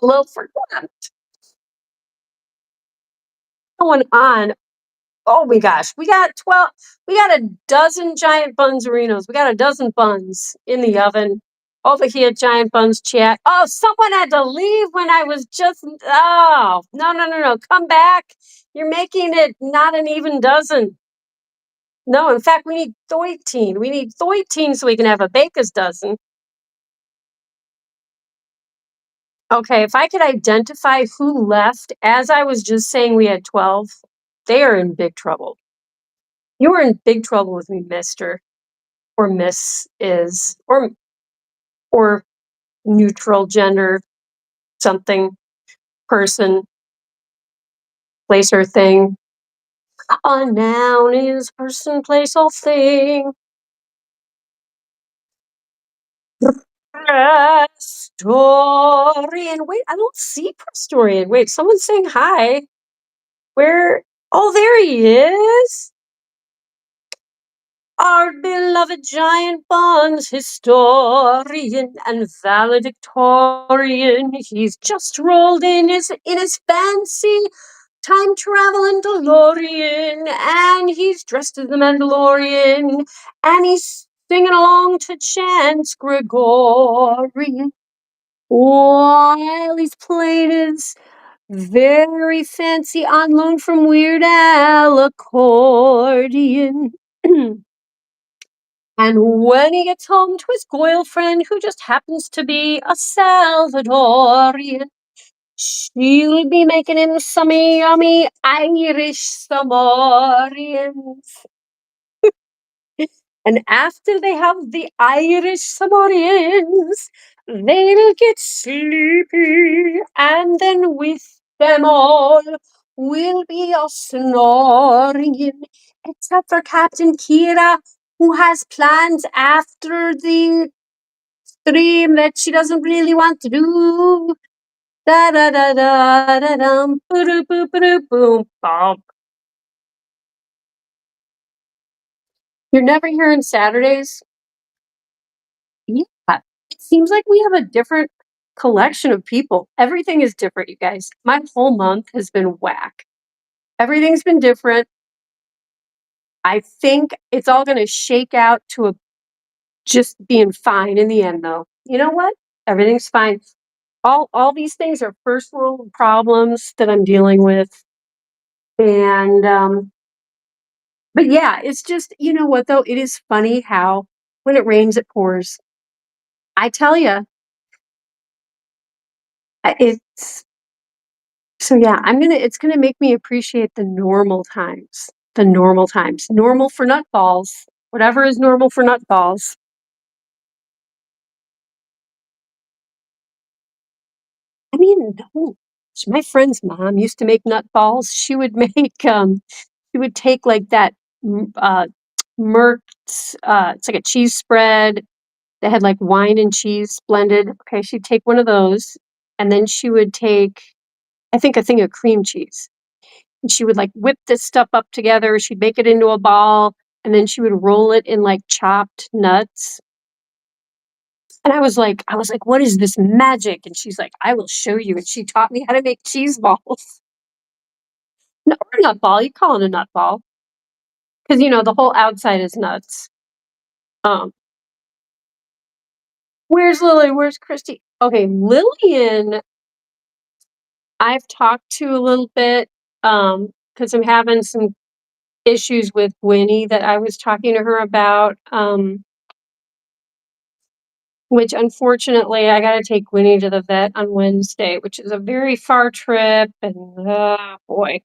Speaker 5: A little verklempt. Going on. Oh my gosh, we got a dozen giant Bunzerinos. We got a dozen buns in the oven. Over here, giant buns chat. Oh, someone had to leave when I was just, oh, no, no, no, no, come back. You're making it not an even dozen. No, in fact, we need 13. We need 13 so we can have a baker's dozen. Okay, if I could identify who left as I was just saying we had 12, they are in big trouble. You are in big trouble with me, mister, or miss is, or neutral gender, something, person, place or thing. A noun is person, place, or thing. Prestorian. Wait, I don't see Prestorian. Wait, someone's saying hi. Where? Oh, there he is. Our beloved giant Bunz, historian and valedictorian. He's just rolled in his fancy time traveling DeLorean, and he's dressed as the Mandalorian, and he's singing along to chants Gregorian while he's playing his very fancy on loan from Weird Al accordion. And when he gets home to his girlfriend, who just happens to be a Salvadorian, she'll be making him some yummy Irish Samorians. And after they have the Irish Samorians, they'll get sleepy, and then with them all will be a snoring, except for Captain Kira, who has plans after the stream that she doesn't really want to do. Da da da da da dum, boo boo boo boom bum. You're never here on Saturdays? Yeah. It seems like we have a different collection of people. Everything is different, you guys. My whole month has been whack. Everything's been different. I think it's all gonna shake out to a just being fine in the end, though. You know what? Everything's fine. All these things are first world problems that I'm dealing with. And but yeah, it's just, you know what though? It is funny how when it rains, it pours. I tell you, it's so yeah, it's gonna make me appreciate the normal times. The normal times. Normal for nutballs. Whatever is normal for nutballs. I mean, no. My friend's mom used to make nutballs. She would make she would take like that Merck's it's like a cheese spread that had like wine and cheese blended. Okay, she'd take one of those and then she would take I think a thing of cream cheese. And she would like whip this stuff up together. She'd make it into a ball and then she would roll it in like chopped nuts. And I was like, what is this magic? And she's like, I will show you. And she taught me how to make cheese balls. No, or a nut ball. You call it a nut ball. Because you know, the whole outside is nuts. Um, where's Lily? Where's Christy? Okay, Lillian, I've talked to a little bit, because I'm having some issues with Gwynnie that I was talking to her about, which unfortunately I gotta take Gwynnie to the vet on Wednesday, which is a very far trip, and, boy,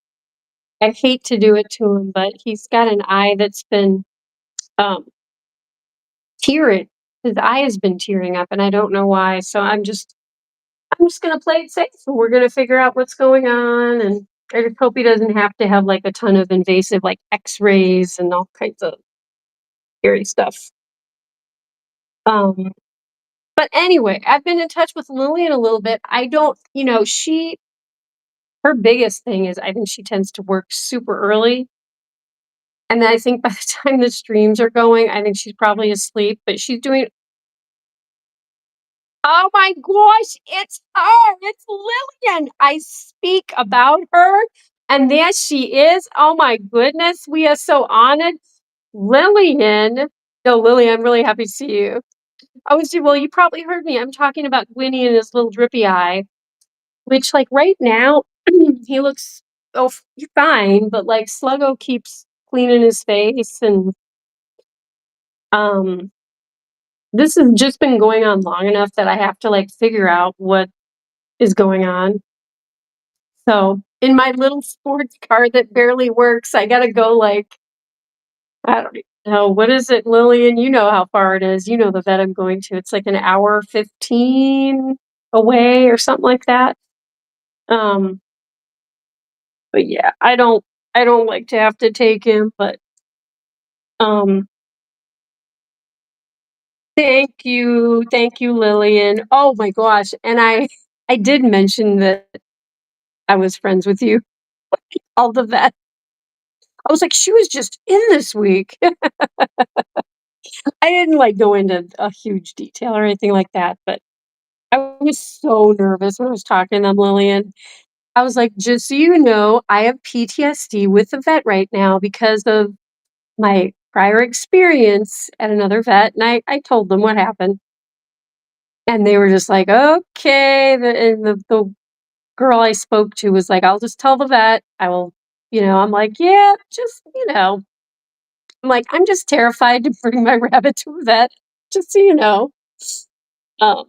Speaker 5: I hate to do it to him, but he's got an eye that's been, um, tearing. His eye has been tearing up, and I don't know why, so I'm just gonna play it safe, and we're gonna figure out what's going on, and I just hope he doesn't have to have, like, a ton of invasive, like, X-rays and all kinds of scary stuff. Um, but anyway, I've been in touch with Lillian a little bit. I don't her biggest thing is I think she tends to work super early, and I think by the time the streams are going, I think she's probably asleep, but she's doing oh my gosh, it's her, it's Lillian. I speak about her, and there she is. Oh my goodness, we are so honored. Lillian, no, Lily, I'm really happy to see you. Well, you probably heard me. I'm talking about Gwynnie and his little drippy eye, which, like, right now, he looks fine, but like Sluggo keeps cleaning his face, and um, this has just been going on long enough that I have to like figure out what is going on. So in my little sports car that barely works, I gotta go like, I don't even know, what is it, Lillian? You know how far it is. You know the vet I'm going to. It's like an hour 15 away or something like that. Um, but yeah, I don't like to have to take him, but um thank you, Lillian. Oh my gosh. And I did mention that I was friends with you, all the vet. I was like, she was just in this week. I didn't like go into a huge detail or anything like that, but I was so nervous when I was talking to them, Lillian. I was like, just so you know, I have PTSD with the vet right now because of my prior experience at another vet. And I told them what happened. And they were just like, okay. And the girl I spoke to was like, I'll just tell the vet. I will, I'm like, yeah, just, I'm like, I'm just terrified to bring my rabbit to a vet, just so you know. Um,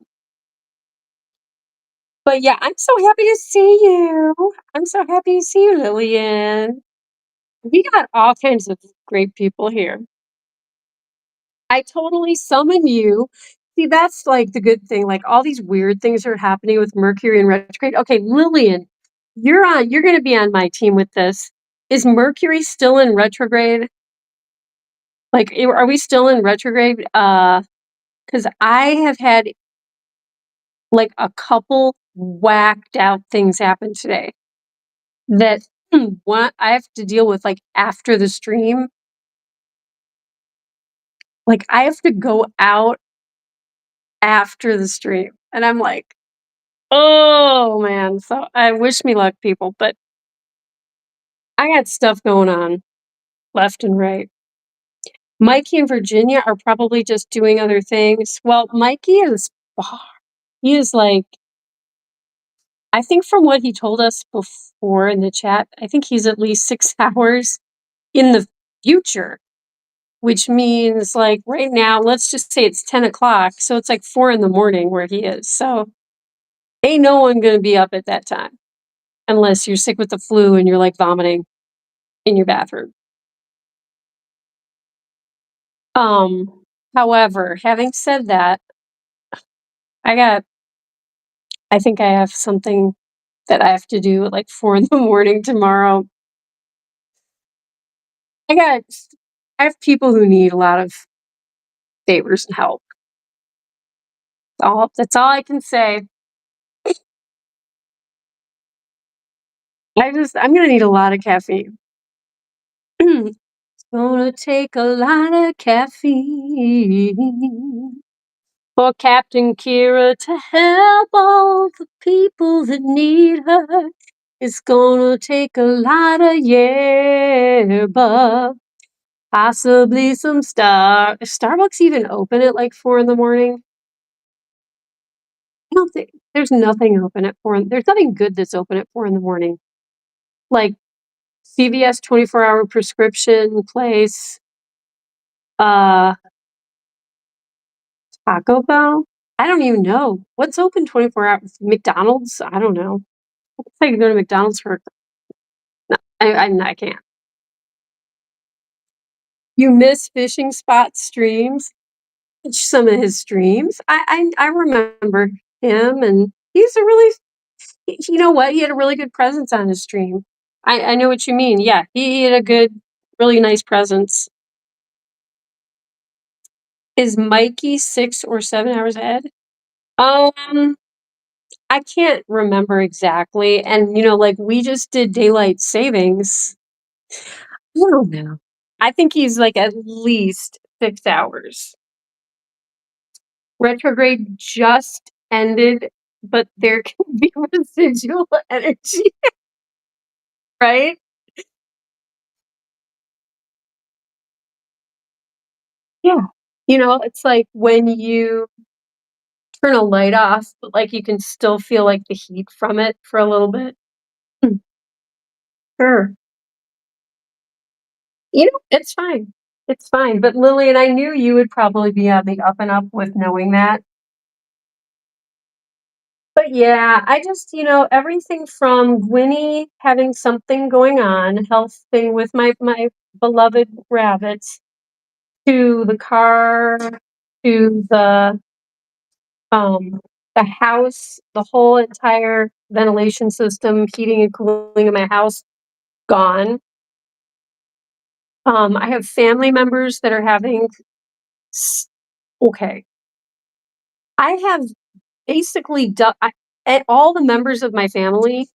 Speaker 5: but yeah, I'm so happy to see you. I'm so happy to see you, Lillian. We got all kinds of great people here. I totally summon you. See, that's like the good thing. Like all these weird things are happening with Mercury in retrograde. Okay, Lillian, you're gonna be on my team with this. Is Mercury still in retrograde? Like, are we still in retrograde? Because I have had like a couple whacked out things happen today that what I have to deal with like after the stream. Like I have to go out after the stream. And I'm like, oh man. So I wish me luck, people, but I got stuff going on left and right. Mikey and Virginia are probably just doing other things. Well, Mikey is far. He is like I think from what he told us before in the chat, I think he's at least 6 hours in the future, which means like right now, let's just say it's 10 o'clock. So it's like 4 in the morning where he is. So ain't no one going to be up at that time unless you're sick with the flu and you're like vomiting in your bathroom. However, having said that, I think I have something that I have to do at like 4 in the morning tomorrow. I have people who need a lot of favors and help. That's all I can say. I'm gonna need a lot of caffeine. It's gonna take a lot of caffeine for Captain Kira to help all the people that need her. It's gonna take a lot of yerba, possibly some Starbucks even open at like 4 in the morning? I don't think there's nothing open at 4. There's nothing good that's open at 4 in the morning. Like CVS 24-hour prescription place, uh, Taco Bell. I don't even know what's open 24 hours. McDonald's. I don't know. I can go to McDonald's for. No, I can't. You miss fishing spot streams. Watch some of his streams. I remember him, and he's a really. You know what? He had a really good presence on his stream. I know what you mean. Yeah, he had a good, really nice presence. Is Mikey 6 or 7 hours ahead? I can't remember exactly. And, like we just did daylight savings. I don't know. I think he's like at least 6 hours. Retrograde just ended, but there can be residual energy, right? Yeah. It's like when you turn a light off, but like you can still feel like the heat from it for a little bit. Hmm, Sure. It's fine. It's fine. But Lillian, I knew you would probably be on the up and up with knowing that. But yeah, I just, everything from Gwynnie having something going on, health thing with my beloved rabbits, to the car, to the house, the whole entire ventilation system, heating and cooling in my house, gone. I have family members that are having okay. I have basically done all the members of my family.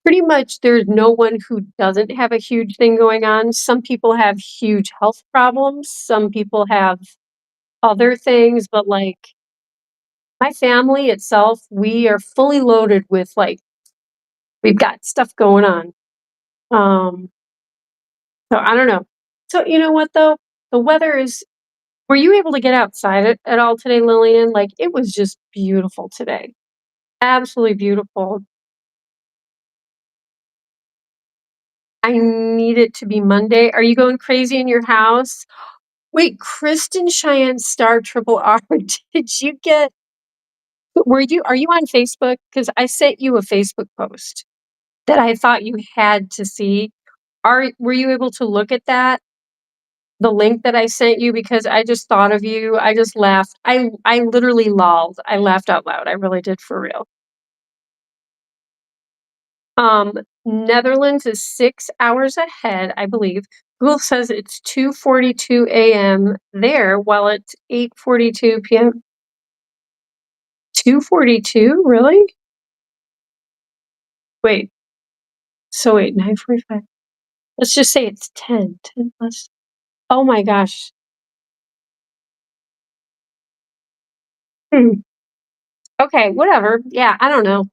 Speaker 5: Pretty much, there's no one who doesn't have a huge thing going on. Some people have huge health problems. Some people have other things, but like my family itself, we are fully loaded with like we've got stuff going on. So I don't know. So you know what though? The weather is. Were you able to get outside at all today, Lillian? Like it was just beautiful today. Absolutely beautiful. I need it to be Monday. Are you going crazy in your house? Wait, Kristen Cheyenne Star Triple R. Did you get? Are you on Facebook? Because I sent you a Facebook post that I thought you had to see. Were you able to look at that? The link that I sent you, because I just thought of you. I just laughed. I literally lolled. I laughed out loud. I really did, for real. Netherlands is 6 hours ahead, I believe. Google says it's 2:42 a.m. there, while it's 8:42 p.m. 2:42? Really? Wait. So wait, 9:45. Let's just say it's 10. 10 plus. Oh my gosh. Hmm. Okay, whatever. Yeah, I don't know.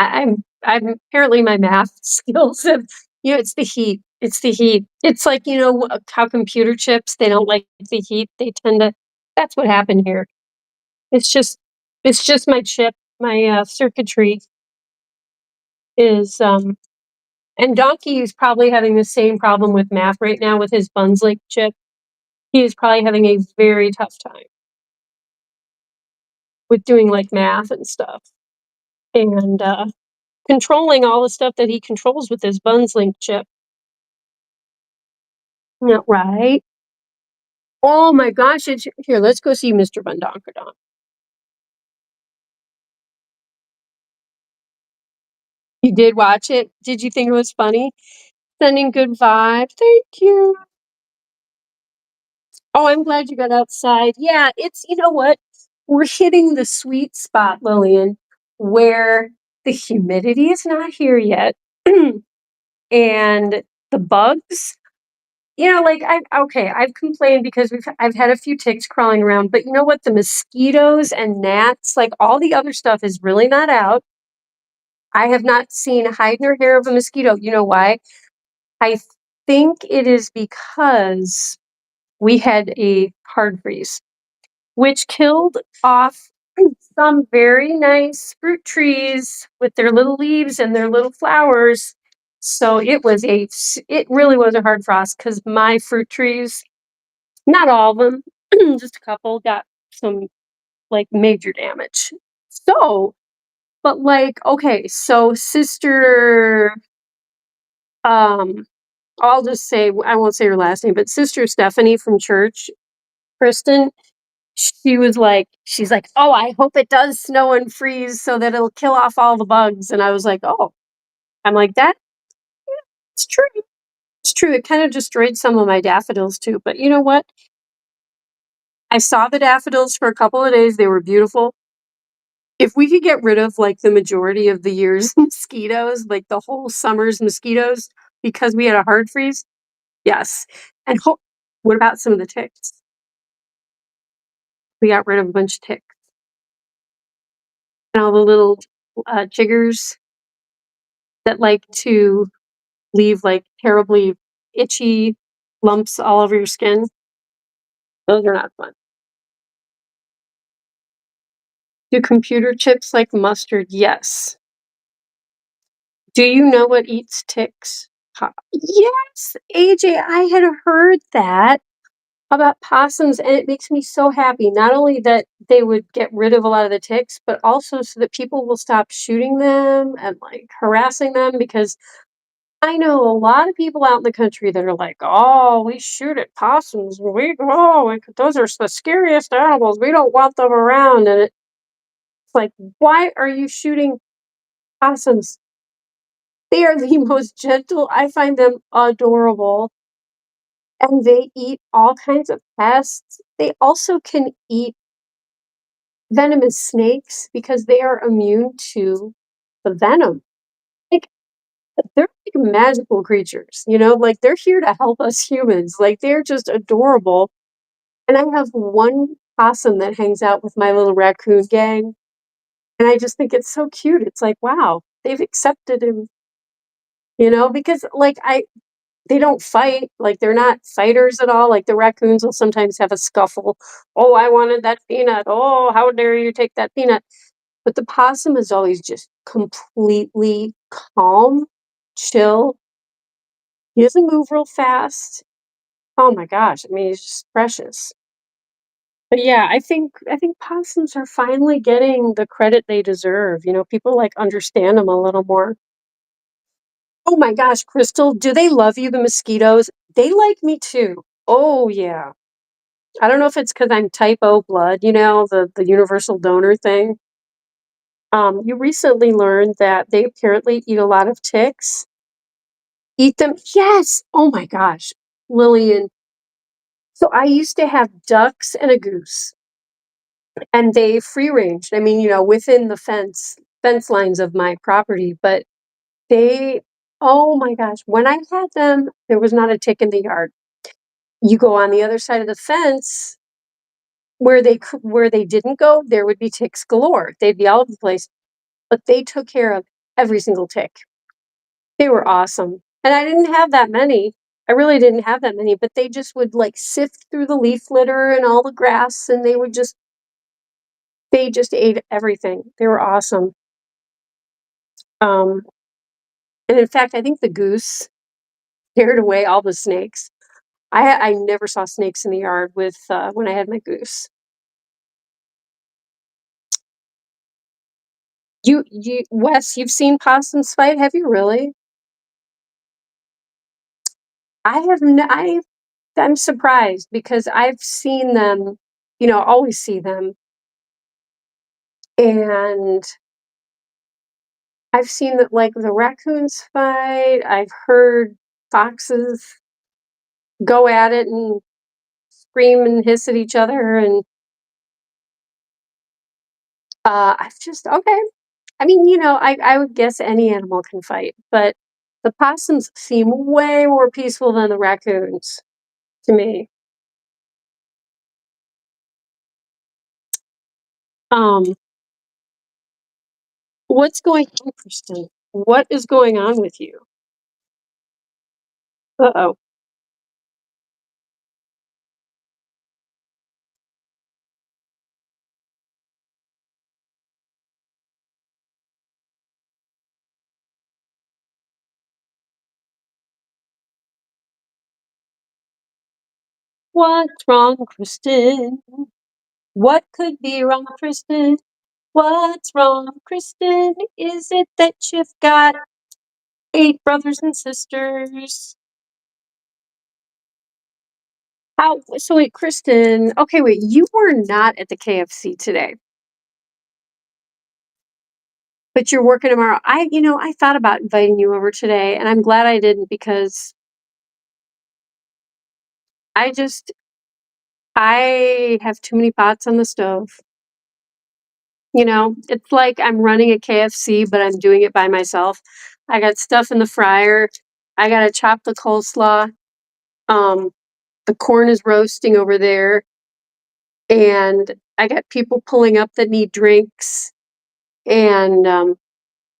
Speaker 5: I'm apparently my math skills have, it's the heat. It's the heat. It's like, how computer chips, they don't like the heat. They tend to, that's what happened here. It's just my chip. my circuitry is and Donkey is probably having the same problem with math right now with his Bunz chip. He is probably having a very tough time with doing like math and stuff. And controlling all the stuff that he controls with his Bunz chip. Yeah, right. Oh my gosh, here, let's go see Mr. Bundonkerdonk. You did watch it? Did you think it was funny? Sending good vibes. Thank you. Oh, I'm glad you got outside. Yeah, it's, you know what? We're hitting the sweet spot, Lillian, where the humidity is not here yet. And the bugs, like I've complained because I've had a few ticks crawling around, but you know what? The mosquitoes and gnats, like all the other stuff is really not out. I have not seen hide nor hair of a mosquito. You know why? I think it is because we had a hard freeze, which killed off some very nice fruit trees with their little leaves and their little flowers. So it really was a hard frost because my fruit trees, not all of them, just a couple, got some like major damage. So, but like, okay, so sister, I'll just say, I won't say her last name, but Sister Stephanie from church, Kristen, she's like, oh, I hope it does snow and freeze so that it'll kill off all the bugs. And I was like, oh, I'm like, it's true. It's true. It kind of destroyed some of my daffodils too. But you know what? I saw the daffodils for a couple of days. They were beautiful. If we could get rid of like the majority of the year's mosquitoes, like the whole summer's mosquitoes, because we had a hard freeze, yes. And what about some of the ticks? We got rid of a bunch of ticks and all the little chiggers that like to leave like terribly itchy lumps all over your skin. Those are not fun. Do computer chips like mustard? Yes. Do you know what eats ticks? Yes, AJ, I had heard that about possums, and it makes me so happy. Not only that they would get rid of a lot of the ticks, but also so that people will stop shooting them and like harassing them because I know a lot of people out in the country that are like, "Oh, we shoot at possums. Those are the scariest animals. We don't want them around." And it's like, why are you shooting possums? They are the most gentle. I find them adorable. And they eat all kinds of pests. They also can eat venomous snakes because they are immune to the venom. Like, they're like magical creatures, like they're here to help us humans. Like, they're just adorable. And I have one possum that hangs out with my little raccoon gang. And I just think it's so cute. It's like, wow, they've accepted him, because like they don't fight, like, they're not fighters at all, like, the raccoons will sometimes have a scuffle, "Oh, I wanted that peanut. Oh, how dare you take that peanut?" But the possum is always just completely calm, chill, he doesn't move real fast. Oh my gosh, I mean, he's just precious. But yeah, I think possums are finally getting the credit they deserve, people, like, understand them a little more. Oh my gosh, Crystal, do they love you, the mosquitoes? They like me too. Oh, yeah. I don't know if it's because 'cause I'm type O blood, the universal donor thing. You recently learned that they apparently eat a lot of ticks. Eat them? Yes! Oh my gosh, Lillian. So I used to have ducks and a goose, and they free ranged. I mean, within the fence lines of my property, but they oh my gosh, when I had them, there was not a tick in the yard. You go on the other side of the fence where they didn't go, there would be ticks galore. They'd be all over the place, but they took care of every single tick. They were awesome, and I didn't have that many. I really didn't have that many, but they just would, like, sift through the leaf litter and all the grass, and They just ate everything. They were awesome. And in fact, I think the goose scared away all the snakes. I never saw snakes in the yard with when I had my goose. Wes, you've seen possums fight? Have you really? I have. I'm surprised because I've seen them. Always see them, and I've seen that like the raccoons fight. I've heard foxes go at it and scream and hiss at each other, and I've just okay. I mean, I would guess any animal can fight, but the possums seem way more peaceful than the raccoons to me. Um, what's going on, Kristen? What is going on with you? Uh-oh. What's wrong, Kristen? What could be wrong, Kristen? What's wrong, Kristen? Is it that you've got 8 brothers and sisters? So wait, Kristen. Okay, wait, you were not at the KFC today, but you're working tomorrow. I thought about inviting you over today, and I'm glad I didn't because I just I have too many pots on the stove. It's like I'm running a KFC, but I'm doing it by myself. I got stuff in the fryer. I gotta chop the coleslaw. Um, the corn is roasting over there, and I got people pulling up that need drinks. And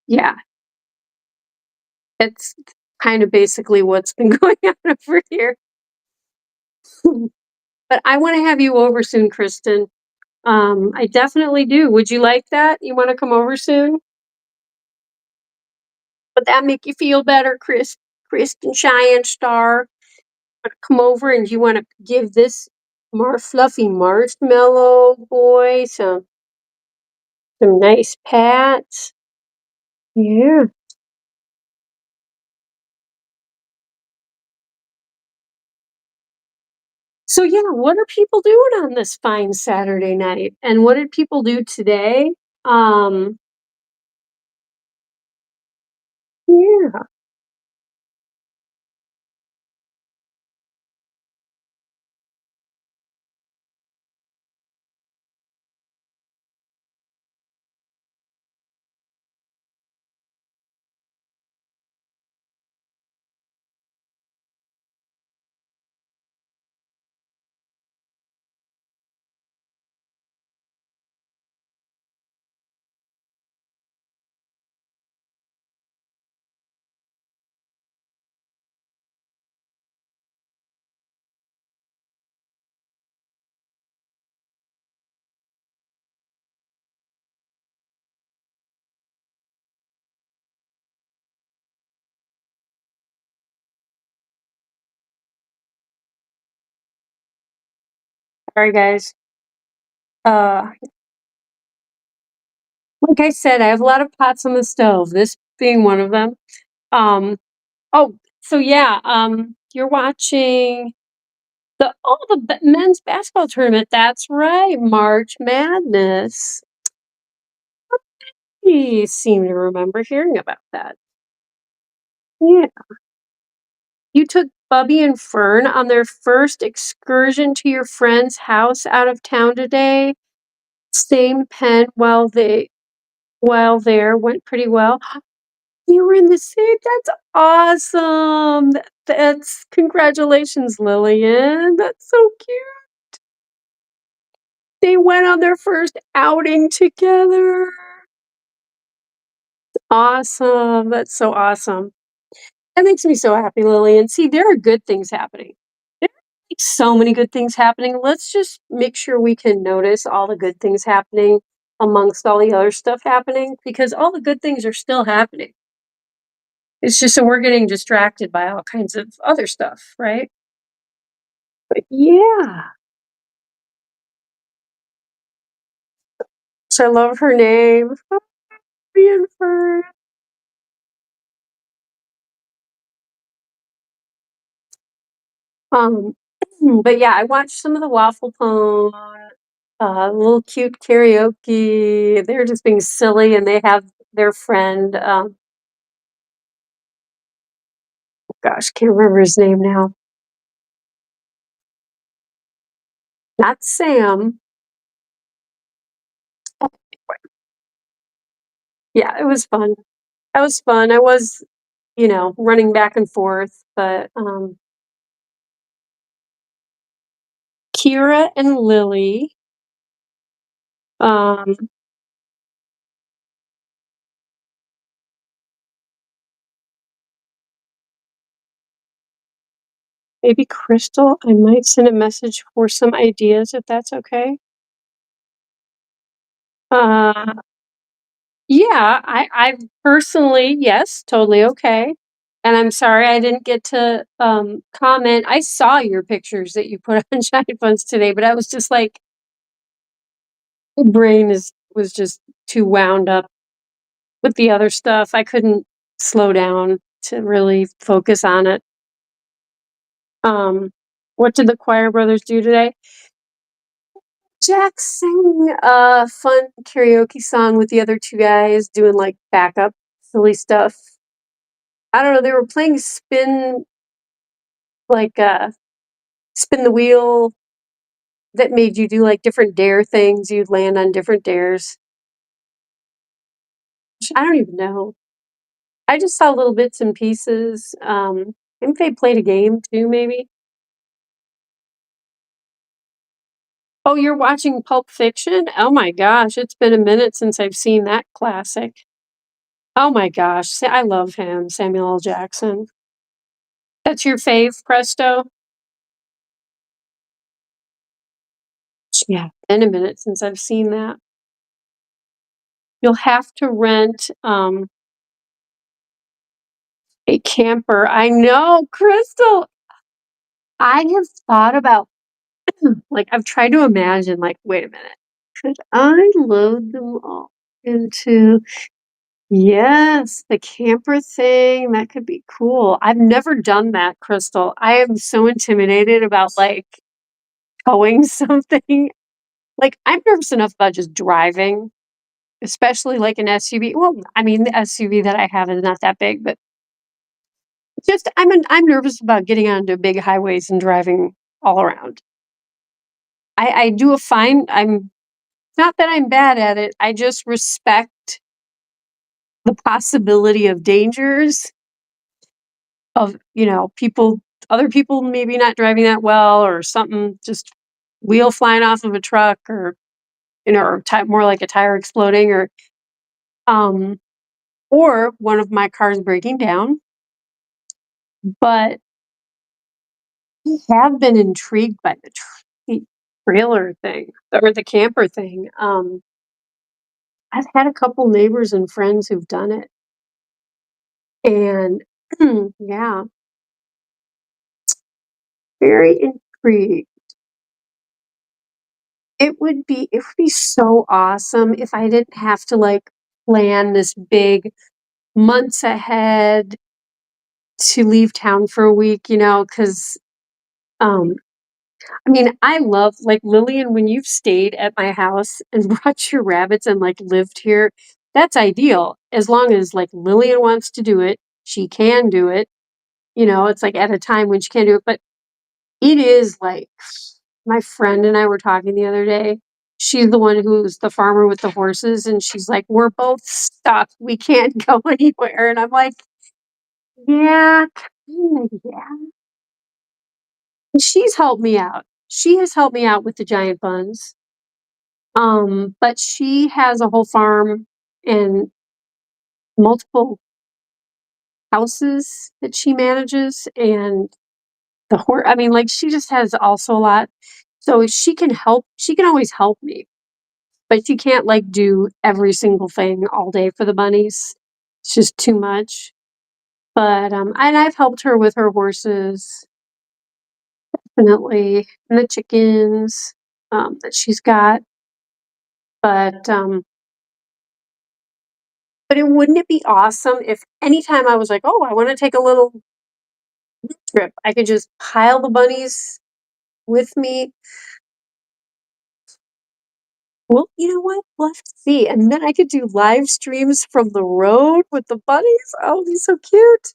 Speaker 5: yeah, it's kind of basically what's been going on over here. But I want to have you over soon, Kristen. I definitely do. Would you like that? You want to come over soon? Would that make you feel better, Kristen Cheyenne Star? Come over and you want to give this more fluffy marshmallow boy some nice pats? Yeah. So yeah, what are people doing on this fine Saturday night? And what did people do today? Um, yeah. Sorry guys. Uh, like I said, I have a lot of pots on the stove, this being one of them. Um, oh, so yeah, you're watching the men's basketball tournament. That's right, March Madness. You seem to remember hearing about that. Yeah. You took Bubby and Fern on their first excursion to your friend's house out of town today. Same pen while there went pretty well. You were in the same. That's awesome. That's congratulations, Lillian. That's so cute. They went on their first outing together. Awesome. That's so awesome. That makes me so happy, Lillian. See, there are good things happening. There are like so many good things happening. Let's just make sure we can notice all the good things happening amongst all the other stuff happening, because all the good things are still happening. It's just so we're getting distracted by all kinds of other stuff, right? But yeah. So I love her name. Being first. Um, but yeah, I watched some of the Waffle Pone, little cute karaoke. They're just being silly, and they have their friend. Gosh, can't remember his name now. Not Sam. Yeah, it was fun. That was fun. I was, running back and forth, but Kira and Lily. Um, maybe Crystal. I might send a message for some ideas if that's okay. Uh, yeah, I personally, yes, totally okay. And I'm sorry I didn't get to comment. I saw your pictures that you put on Giant Funds today, but I was just like, my brain was just too wound up with the other stuff. I couldn't slow down to really focus on it. What did the choir brothers do today? Jack sang a fun karaoke song with the other two guys doing like backup silly stuff. I don't know, they were playing like spin the wheel that made you do like different dare things. You'd land on different dares. I don't even know. I just saw little bits and pieces. I think they played a game too, maybe. Oh, you're watching Pulp Fiction? Oh my gosh, it's been a minute since I've seen that classic. Oh my gosh, I love him, Samuel L. Jackson. That's your fave, Presto? Yeah, been a minute since I've seen that. You'll have to rent a camper. I know, Crystal. I have thought about like I've tried to imagine like, wait a minute. Could I load them all into yes, the camper thing? That could be cool. I've never done that, Crystal. I am so intimidated about like towing something. Like I'm nervous enough about just driving, especially like an SUV. Well, I mean, the SUV that I have is not that big, but just I'm nervous about getting onto big highways and driving all around. I do a fine. I'm not that I'm bad at it. I just respect the possibility of dangers of people, other people maybe not driving that well, or something just wheel flying off of a truck, or or more like a tire exploding, um or one of my cars breaking down. But I have been intrigued by the trailer thing or the camper thing. I've had a couple neighbors and friends who've done it, and yeah, very intrigued. It would be so awesome if I didn't have to like plan this big months ahead to leave town for a week, because um I mean, I love like Lillian, when you've stayed at my house and brought your rabbits and like lived here, that's ideal. As long as like Lillian wants to do it, she can do it. It's like at a time when she can't do it. But it is like my friend and I were talking the other day. She's the one who's the farmer with the horses, and she's like, we're both stuck. We can't go anywhere. And I'm like, yeah, kinda, yeah. And she's helped me out. She has helped me out with the giant buns. But she has a whole farm and multiple houses that she manages, and I mean, like, she just has also a lot. So she can always help me. but she can't like do every single thing all day for the bunnies. It's just too much. But and I've helped her with her horses, definitely, and the chickens that she's got. But wouldn't it be awesome if anytime I was like, oh, I want to take a little trip, I could just pile the bunnies with me. Well, you know what? We'll have to see. And then I could do live streams from the road with the bunnies. Oh, it'd be so cute.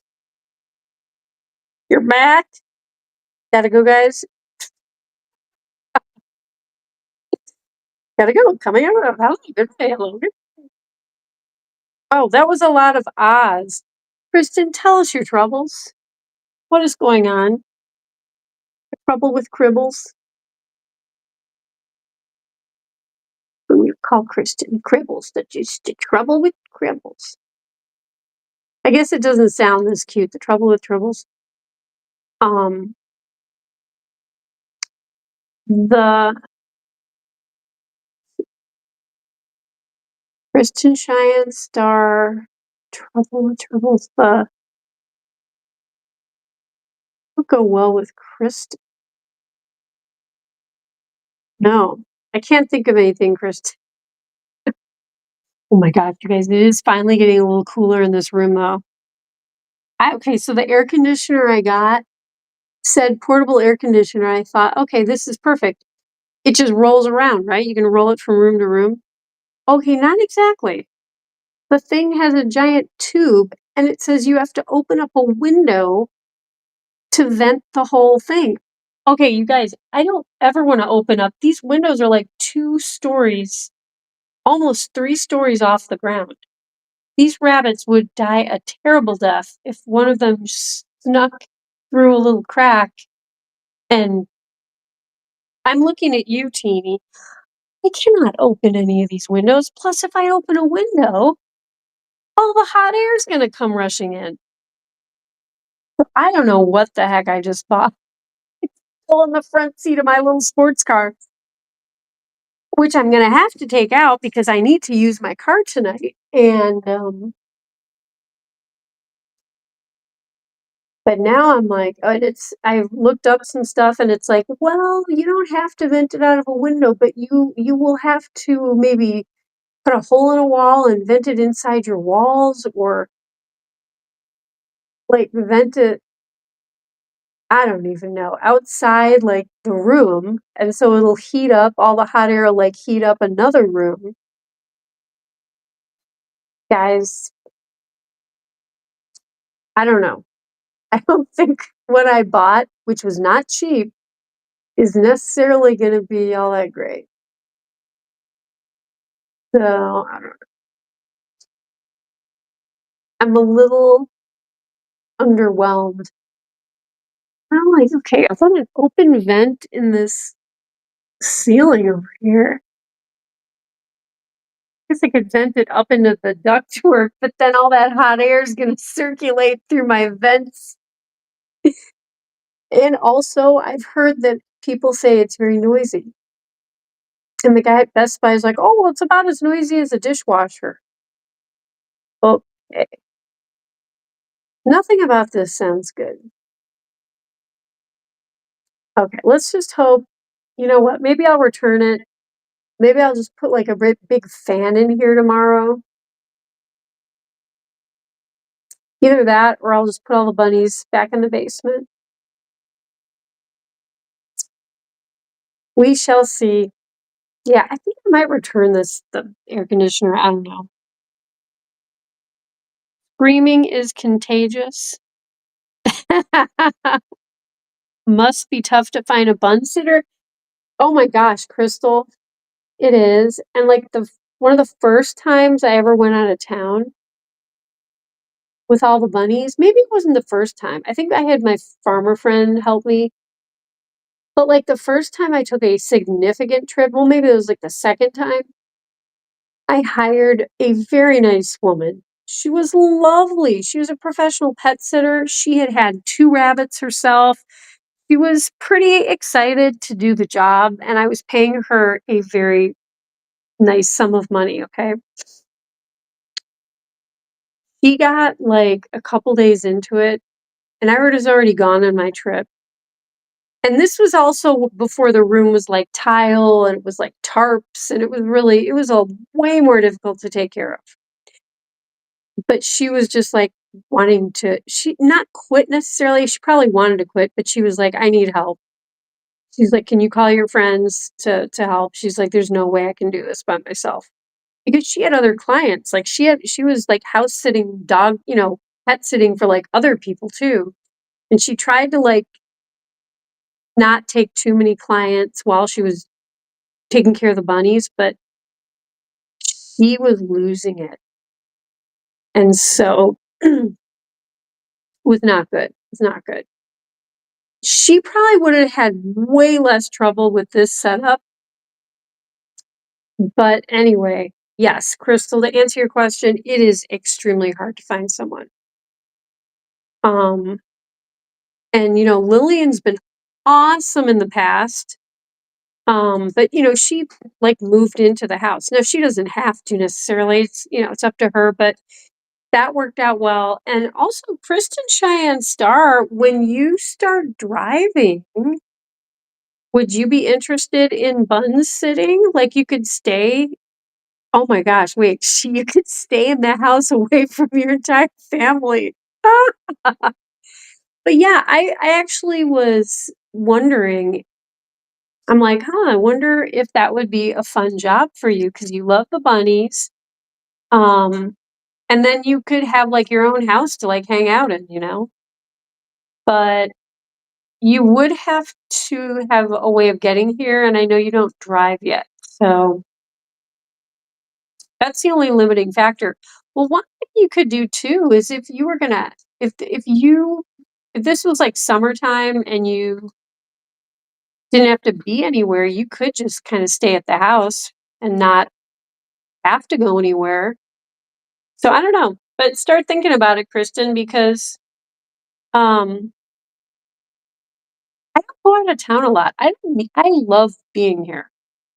Speaker 5: You're back. Gotta go, guys. Gotta go. Coming out. Hello. Good day. Hello. Good. Oh, that was a lot of ahs. Kristen, tell us your troubles. What is going on? Trouble with Cribbles? We call Kristen Cribbles. That's just the trouble with Cribbles. I guess it doesn't sound this cute. The trouble with Tribbles. The Kristen Cheyenne Star Trouble with Tribbles. The would go well with Kristen. No, I can't think of anything, Kristen. Oh my god, you guys! It is finally getting a little cooler in this room, though. Okay, so the air conditioner I got said portable air conditioner. I thought, okay, this is perfect. It just rolls around, right? You can roll it from room to room. Okay, not exactly. The thing has a giant tube, and it says you have to open up a window to vent the whole thing. Okay, you guys, I don't ever want to open up. These windows are like 2 stories, almost 3 stories off the ground. These rabbits would die a terrible death if one of them snuck through a little crack. And I'm looking at you, Teeny. I cannot open any of these windows. Plus, if I open a window, all the hot air is going to come rushing in. I don't know what the heck I just bought. It's still in the front seat of my little sports car, which I'm going to have to take out because I need to use my car tonight. And but now I'm like, I've looked up some stuff and it's like, well, you don't have to vent it out of a window, but you will have to maybe put a hole in a wall and vent it inside your walls, or like vent it, I don't even know, outside like the room, and so it'll heat up, all the hot air will like heat up another room. Guys, I don't know. I don't think what I bought, which was not cheap, is necessarily going to be all that great. So, I don't know. I'm a little underwhelmed. I'm like, okay, I want an open vent in this ceiling over here. I guess I could vent it up into the ductwork, but then all that hot air is going to circulate through my vents. And also, I've heard that people say it's very noisy. And the guy at Best Buy is like, oh, well, it's about as noisy as a dishwasher. Okay. Nothing about this sounds good. Okay, let's just hope. You know what? Maybe I'll return it. Maybe I'll just put like a big fan in here tomorrow. Either that or I'll just put all the bunnies back in the basement. We shall see. Yeah, I think I might return the air conditioner. I don't know. Screaming is contagious. Must be tough to find a bun sitter. Oh my gosh, Crystal. It is. And like one of the first times I ever went out of town with all the bunnies, maybe it wasn't the first time. I think I had my farmer friend help me. But like the first time I took a significant trip, well, maybe it was like the second time, I hired a very nice woman. She was lovely. She was a professional pet sitter. She had had 2 rabbits herself. She was pretty excited to do the job, and I was paying her a very nice sum of money, okay? He got, like, a couple days into it, and I was already gone on my trip. And this was also before the room was, like, tile, and it was, like, tarps, and it was a way more difficult to take care of. But she was just, like, wanting to she not quit necessarily, she probably wanted to quit, but she was like, "I need help." She's like, "Can you call your friends to help?" She's like, "There's no way I can do this by myself." Because she had other clients, like, she was, like, house sitting, pet sitting for, like, other people too, and she tried to, like, not take too many clients while she was taking care of the bunnies, but she was losing it, and so was not good, was not good. She probably would've had way less trouble with this setup, but anyway, yes, Crystal, to answer your question, it is extremely hard to find someone. Um, and, Lillian's been awesome in the past, but, she, like, moved into the house. Now, she doesn't have to necessarily, it's up to her, but that worked out well, and also Kristen Cheyenne Star, when you start driving, would you be interested in Bunz sitting? Like, you could stay oh my gosh, wait, you could stay in the house away from your entire family. But yeah, I actually was wondering, I'm like, "Huh, I wonder if that would be a fun job for you because you love the bunnies." Um, and then you could have, like, your own house to, like, hang out in, you know? But you would have to have a way of getting here, and I know you don't drive yet, so that's the only limiting factor. Well, one thing you could do too is if you were gonna if this was, like, summertime and you didn't have to be anywhere, you could just kinda stay at the house and not have to go anywhere. So, I don't know, but start thinking about it, Kristen, because, um, I don't go out of town a lot. I love being here.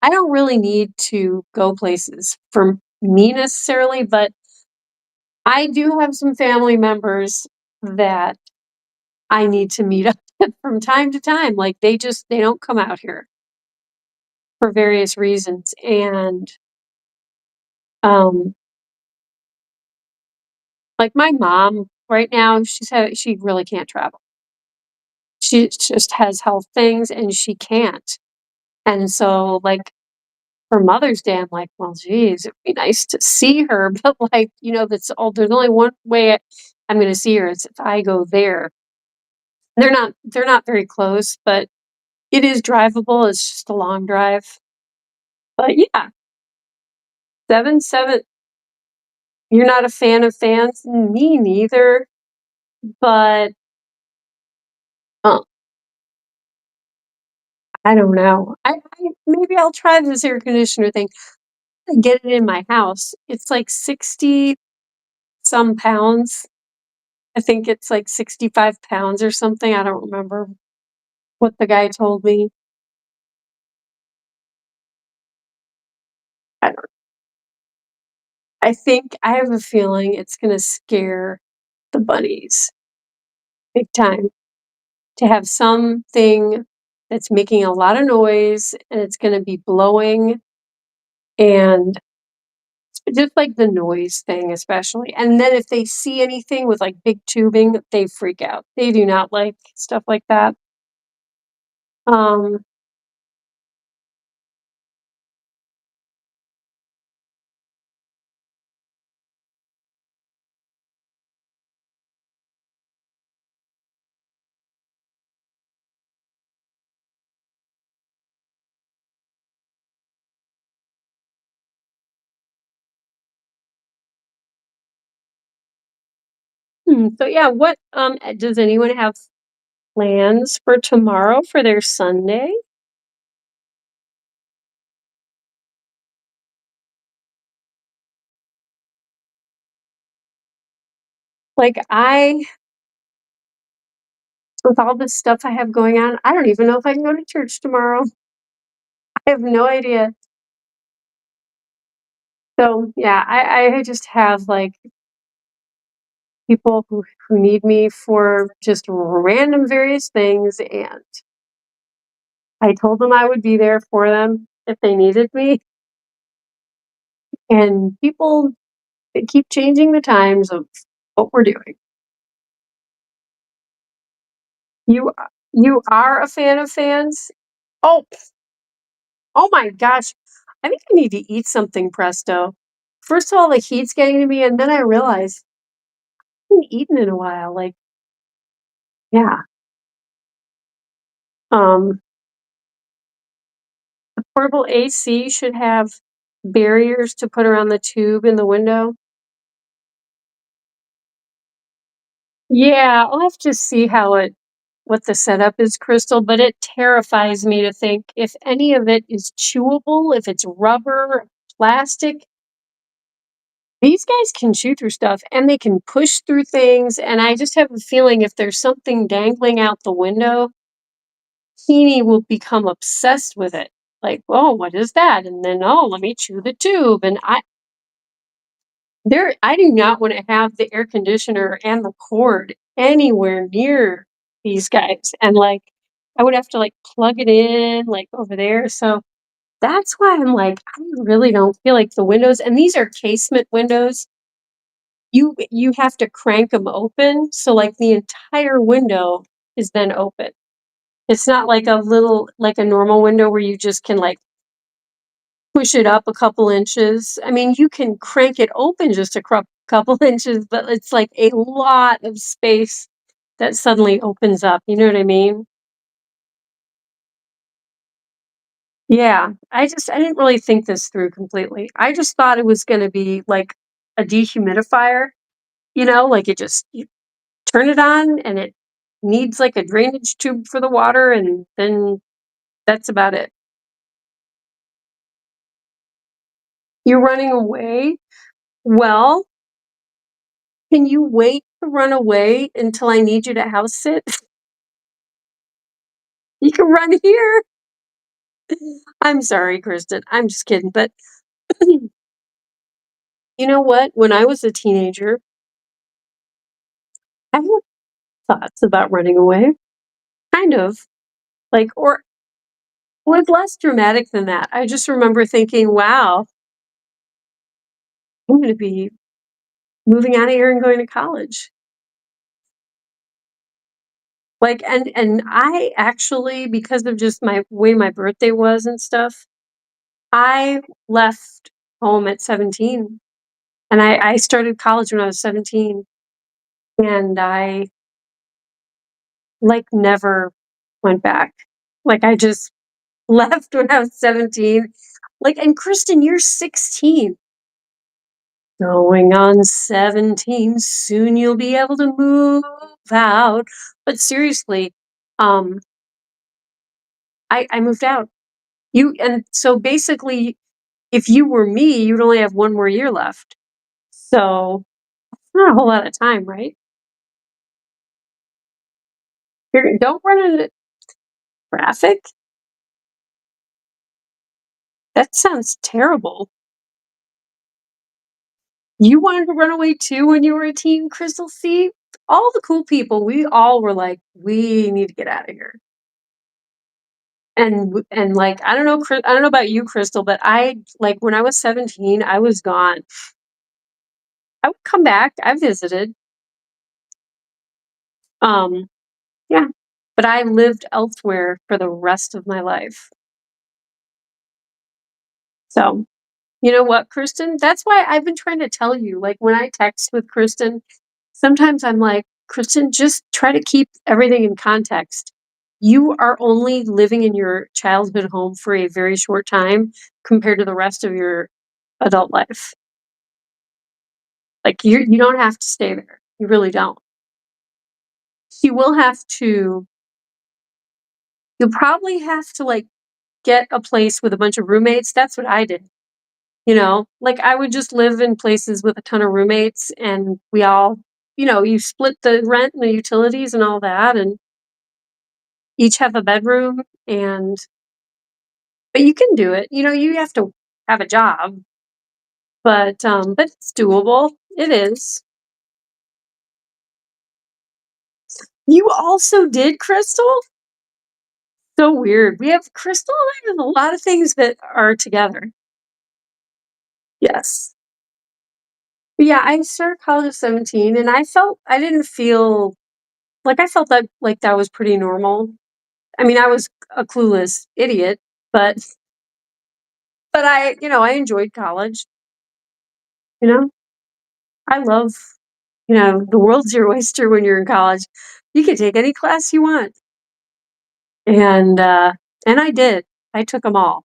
Speaker 5: I don't really need to go places for me necessarily, but I do have some family members that I need to meet up with from time to time. Like, they don't come out here for various reasons, and, um, like, my mom right now, she really can't travel. She just has health things, and she can't, and so, like, for Mother's Day, I'm like, "Well, geez, it'd be nice to see her," but, like, there's only one way I'm gonna see her, is if I go there. They're not very close, but it is drivable, it's just a long drive. But yeah, 7 you're not a fan of fans? Me neither, but, uh, I don't know. I maybe I'll try this air conditioner thing and get it in my house. It's like 60 some pounds. I think it's like 65 pounds or something, I don't remember what the guy told me. I don't I think I have a feeling it's gonna scare the bunnies big time to have something that's making a lot of noise, and it's gonna be blowing, and just, like, the noise thing especially, and then if they see anything with, like, big tubing, they freak out. They do not like stuff like that. Um, so yeah, does anyone have plans for tomorrow for their Sunday? Like, with all this stuff I have going on, I don't even know if I can go to church tomorrow. I have no idea. So yeah, I just have like people who need me for just random various things, and I told them I would be there for them if they needed me. And people, they keep changing the times of what we're doing. You you are a fan of fans? Oh, oh my gosh. I think I need to eat something presto. First of all, the heat's getting to me, and then I realize I haven't eaten in a while. Like, yeah. Um, Portable AC should have barriers to put around the tube in the window. Yeah, I'll have to see how it what the setup is, Crystal, but it terrifies me to think if any of it is chewable, if it's rubber, plastic, these guys can chew through stuff and they can push through things. And I just have a feeling if there's something dangling out the window, Teeny will become obsessed with it. Like, oh, what is that? And then, oh, let me chew the tube. And I do not want to have the air conditioner and the cord anywhere near these guys. And like I would have to like plug it in like over there. So that's why I'm like, I really don't feel like the windows, and these are casement windows. You have to crank them open. So like the entire window is then open. It's not like a little like a normal window where you just can like push it up a couple inches. I mean, you can crank it open just a couple inches, but it's like a lot of space that suddenly opens up. You know what I mean? Yeah, I didn't really think this through completely. I just thought it was going to be like a dehumidifier, like you turn it on and it needs like a drainage tube for the water, and then that's about it. You're running away? Well, can you wait to run away until I need you to house sit? You can run here. I'm sorry, Kristen. I'm just kidding. But you know what? When I was a teenager, I had thoughts about running away. Kind of. Like, or was less dramatic than that. I just remember thinking, wow, I'm going to be moving out of here and going to college. Like, and I actually, because of just my way my birthday was and stuff, I left home at 17. And I started college when I was 17, and I, like, never went back. Like, I just left when I was 17. Like, and Kristen, you're 16. Going on 17, soon you'll be able to move out. But seriously, um, I moved out. And so basically, if you were me, you'd only have 1 more year left. So, not a whole lot of time, right? Don't run into traffic? That sounds terrible. You wanted to run away too when you were a teen, Crystal? See? All the cool people, we all were like, "We need to get out of here." And, like, I don't know about you, Crystal, but like, when I was 17, I was gone. I would come back, I visited, um, yeah, but I lived elsewhere for the rest of my life. So, you know what, Kristen? That's why I've been trying to tell you, like, when I text with Kristen, sometimes I'm like, "Kristen, just try to keep everything in context. You are only living in your childhood home for a very short time compared to the rest of your adult life. Like, you don't have to stay there. You really don't. You will have to You'll probably have to, like, get a place with a bunch of roommates. That's what I did, Like, I would just live in places with a ton of roommates, and we all you split the rent and the utilities and all that, and each have a bedroom, but you can do it. You have to have a job. but it's doable. It is. You also did, Crystal? So weird. We have Crystal and I have a lot of things that are together. Yes. Yeah, I started college at 17 and I didn't feel like I felt that like that was pretty normal. I mean, I was a clueless idiot, but I enjoyed college, you know? I love, the world's your oyster when you're in college. You can take any class you want. And I did. I took them all.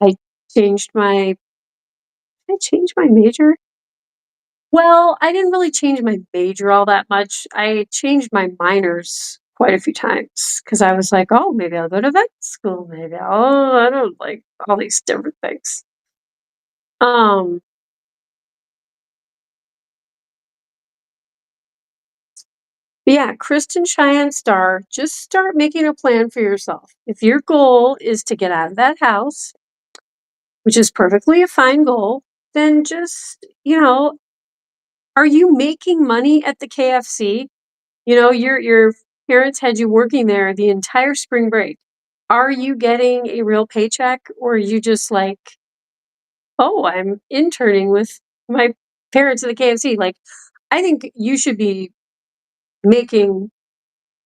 Speaker 5: I changed my did I change my major? Well, I didn't really change my major all that much. I changed my minors quite a few times because I was like, "Oh, maybe I'll go to vet school. Maybe I don't like all these different things." Um, but yeah, Kristen Cheyenne Star, just start making a plan for yourself. If your goal is to get out of that house, which is perfectly a fine goal, then just, are you making money at the KFC? Your parents had you working there the entire spring break. Are you getting a real paycheck or are you just like, "Oh, I'm interning with my parents at the KFC?" Like, I think you should be making,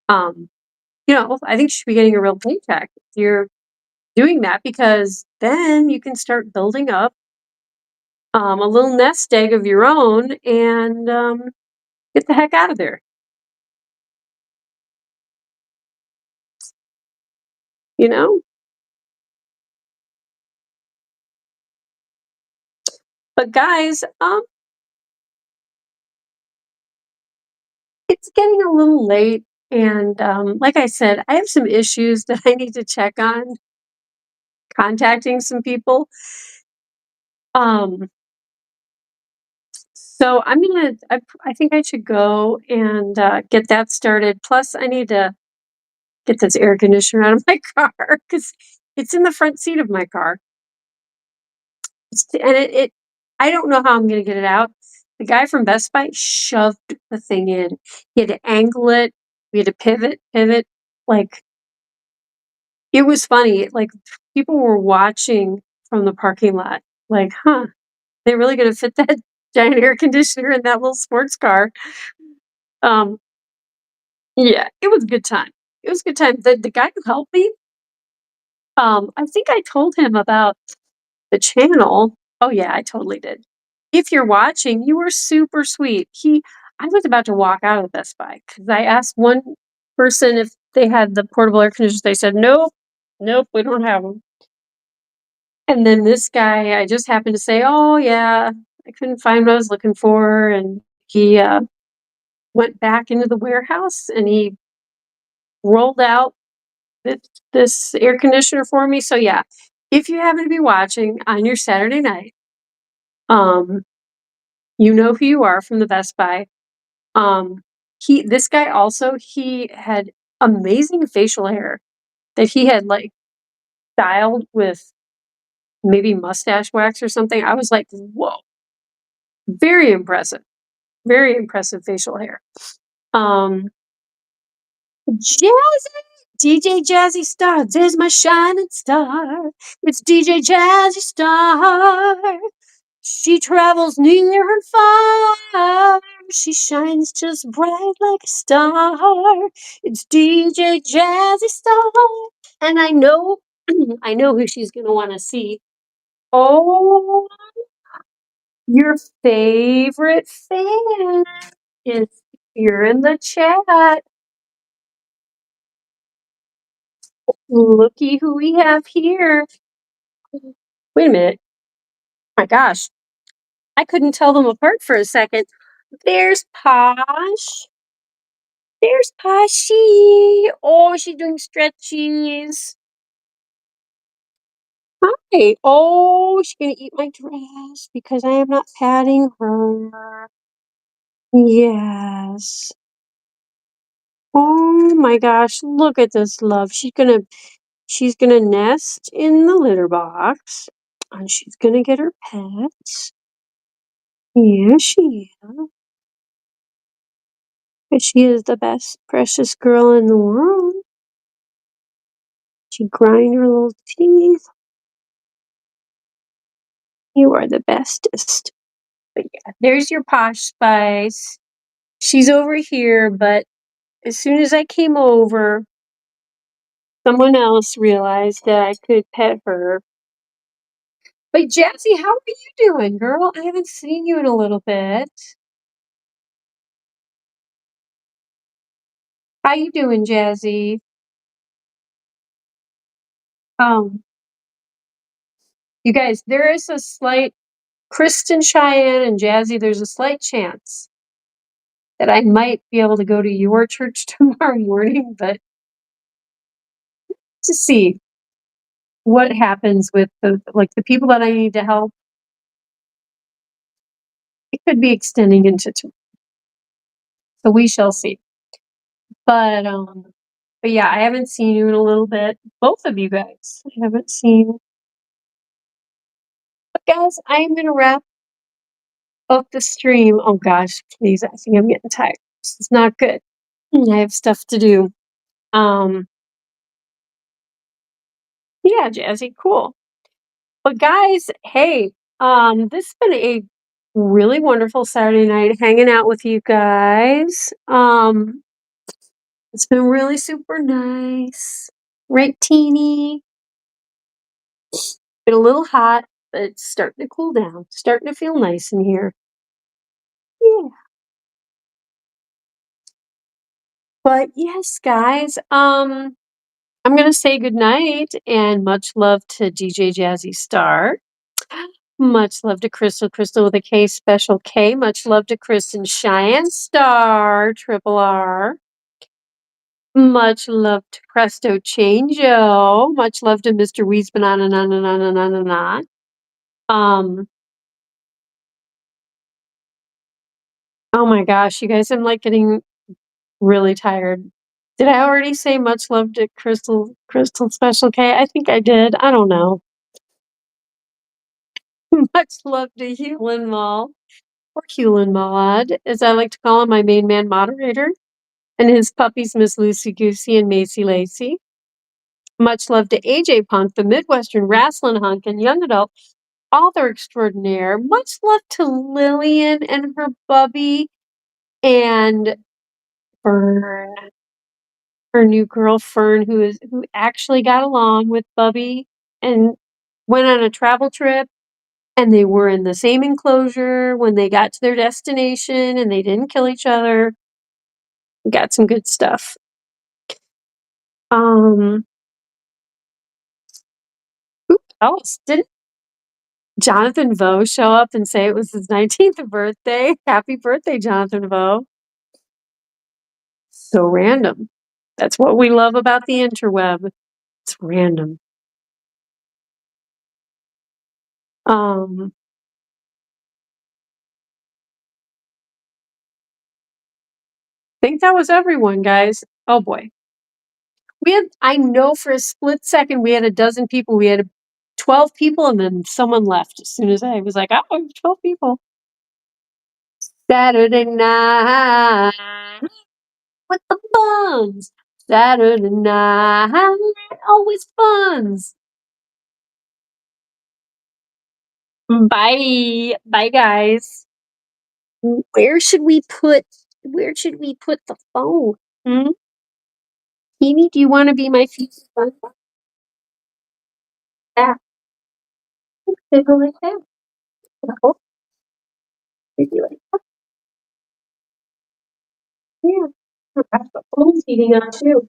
Speaker 5: I think you should be getting a real paycheck if you're doing that because then you can start building up, a little nest egg of your own and, get the heck out of there, you know? But guys, it's getting a little late, and, like I said, I have some issues that I need to check on, contacting some people. Um, so I think I should go and, get that started. Plus, I need to get this air conditioner out of my car because it's in the front seat of my car. And it I don't know how I'm gonna get it out. The guy from Best Buy shoved the thing in. He had to angle it. We had to pivot. Like, it was funny, like, people were watching from the parking lot, like, "Huh, they really gonna fit that giant air conditioner in that little sports car?" Um, yeah, it was a good time. It was a good time. The guy who helped me, I think I told him about the channel. Oh, yeah, I totally did. If you're watching, you were super sweet. I was about to walk out of the Best Buy because I asked one person if they had the portable air conditioners. They said, "Nope, nope, we don't have them." And then this guy, I just happened to say, "Oh, yeah, I couldn't find what I was looking for." And he went back into the warehouse and he rolled out this, this air conditioner for me. So, yeah, if you happen to be watching on your Saturday night, um, you know who you are from the Best Buy. This guy also, he had amazing facial hair that he had like styled with maybe mustache wax or something. I was like, whoa, very impressive. Very impressive facial hair. Um, Jazzy, DJ Jazzy Star, there's my shining star. It's DJ Jazzy Star. She travels near and far. She shines just bright like a star. It's DJ Jazzy Star. And I know, I know who she's gonna want to see. Oh, your favorite fan is here in the chat. Looky who we have here. Wait a minute. My gosh. I couldn't tell them apart for a second. There's Posh. There's Poshy. Oh, she's doing stretchies. Hi. Oh, she's gonna eat my dress because I am not patting her. Yes. Oh my gosh, look at this love. She's gonna nest in the litter box. And she's gonna get her pets. Yeah, she is. But she is the best precious girl in the world. She grind her little teeth. You are the bestest. But yeah, there's your Posh Spice. She's over here, but as soon as I came over, someone else realized that I could pet her. But Jazzy, how are you doing, girl? I haven't seen you in a little bit. How you doing, Jazzy? Um, you guys, there is a slight Kristen, Cheyenne, and Jazzy, there's a slight chance that I might be able to go to your church tomorrow morning, but to see what happens with the people that I need to help. It could be extending into tomorrow. So we shall see. But yeah, I haven't seen you in a little bit. Both of you guys. I haven't seen. But guys, I am gonna wrap up the stream. Oh gosh, please, I think I'm getting tired. This is not good. I have stuff to do. Yeah, Jazzy, cool. But guys, hey, this has been a really wonderful Saturday night hanging out with you guys. It's been really super nice. Right, Teeny? Been a little hot, but it's starting to cool down. Starting to feel nice in here. Yeah. But yes, guys, I'm gonna say good night and much love to DJ Jazzy Star. Much love to Crystal, Crystal with a K, special K. Much love to Chris and Cheyenne Star, triple R. Much love to Presto Changeo. Much love to Mr. Weeds Banana na na na na na na na. Oh my gosh, you guys, I'm like getting really tired. Did I already say much love to Crystal Special K? I think I did. I don't know. Much love to Hewlin Mall, or Hewlin Mod, as I like to call him, my main man moderator, and his puppies, Miss Lucy Goosey and Macy Lacey. Much love to AJ Punk, the Midwestern wrestling hunk and young adult author extraordinaire. Much love to Lillian and her bubby and Fern, her new girl Fern, who actually got along with Bubby and went on a travel trip, and they were in the same enclosure when they got to their destination, and they didn't kill each other. Got some good stuff. Who else? Didn't Jonathan Vo show up and say it was his 19th birthday? Happy birthday, Jonathan Vo. So random. That's what we love about the interweb. It's random. Think that was everyone, guys. Oh boy. I know for a split second we had a dozen people. We had 12 people and then someone left as soon as I was like, oh, 12 people. Saturday night with the Bunz. Saturday night, always Bunz. Bye. Bye, guys. Where should we put the phone? Hmm? Teeny, do you want to be my future fun? Yeah, they go like that. Oh, they do like that. Yeah. Perhaps the phone's heating up too.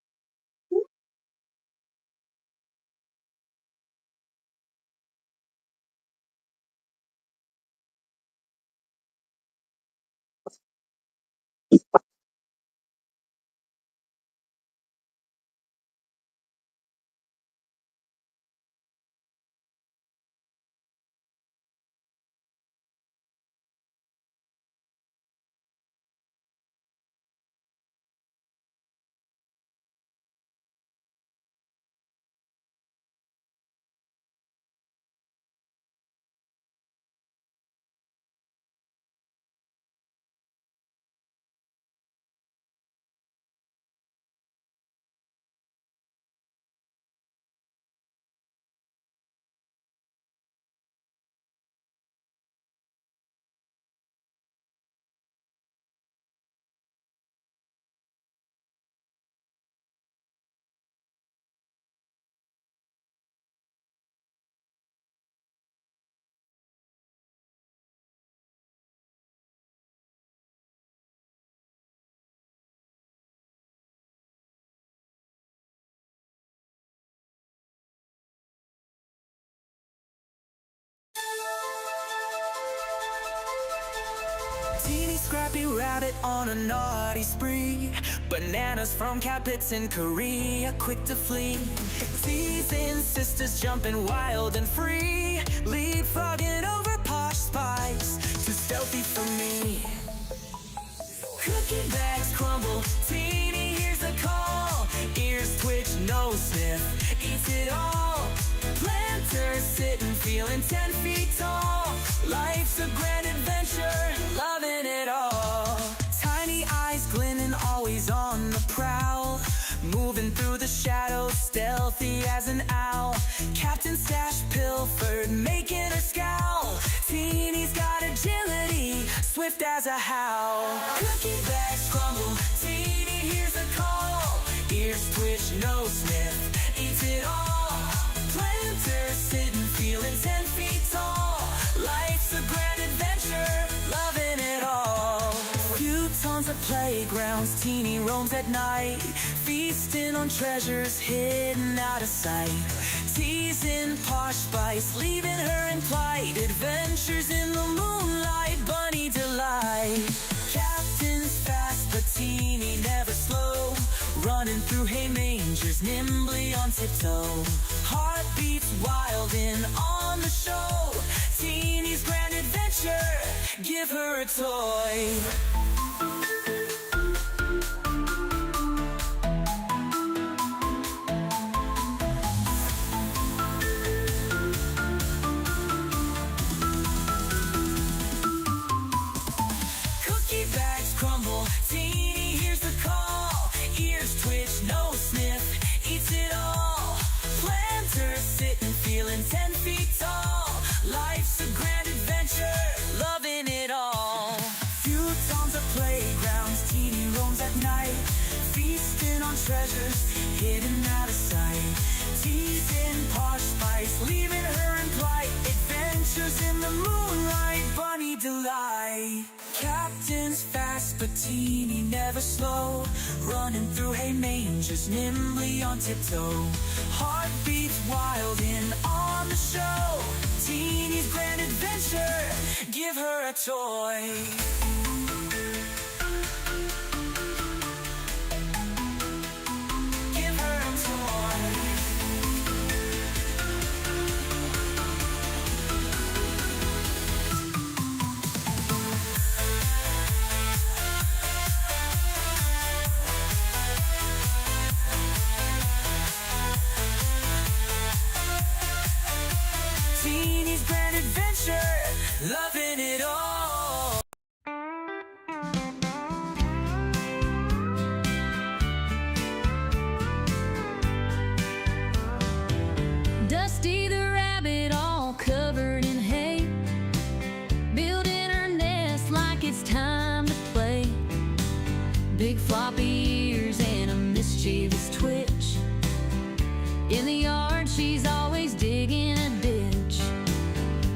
Speaker 2: Teeny scrappy rabbit on a naughty spree. Bananas from Capits in Korea, quick to flee. Teasing sisters jumping wild and free. Leapfrogging over Posh spice, too stealthy for me. Cookie bags crumble, Teeny hears a call. Ears twitch, nose sniff, eats it all. Planters sitting, feeling 10 feet tall. Life's a grand adventure, loving it all. Tiny eyes glinting, always on the prowl. Moving through the shadows, stealthy as an owl. Captain Stash pilfered, making her scowl. Teeny's got agility, swift as a howl. Cookie bags crumble, Teeny hears a call. Ears twitch, nose sniff, eats it all. Planters sitting, feeling 10 feet tall. Life's a grand adventure, loving it all. Futons at playgrounds, Teeny roams at night. Feasting on treasures hidden out of sight. Teasing Posh spice, leaving her in plight. Adventures in the moonlight, bunny delight. Captain's fast, but Teeny never slow. Running through hay mangers, nimbly on tiptoe. Heartbeats wild and on the show. Teeny's grand adventure, give her a toy. Cookie bags crumble, Teeny hears the call. Ears twitch, nose sniff, eats it all. Planters sitting, feeling 10 feet tall. Life's a grand adventure, loving it all. Futons at playgrounds, Teeny roams at night. Feasting on treasures hidden out of sight. Teasing Posh spice, leaving her in plight. Adventures in the moonlight, bunny delight. Captain's fast, but Teeny never slow. Running through hay mangers, nimbly on tiptoe. Heartbeats wild and on the show. Teeny's grand adventure, give her a toy. Give her a toy. Teeny's grand adventure, loving it all.
Speaker 1: Dusty the rabbit, all covered in hay, building her nest like it's time to play. Big floppy ears and a mischievous twitch. In the yard, she's always digging a ditch.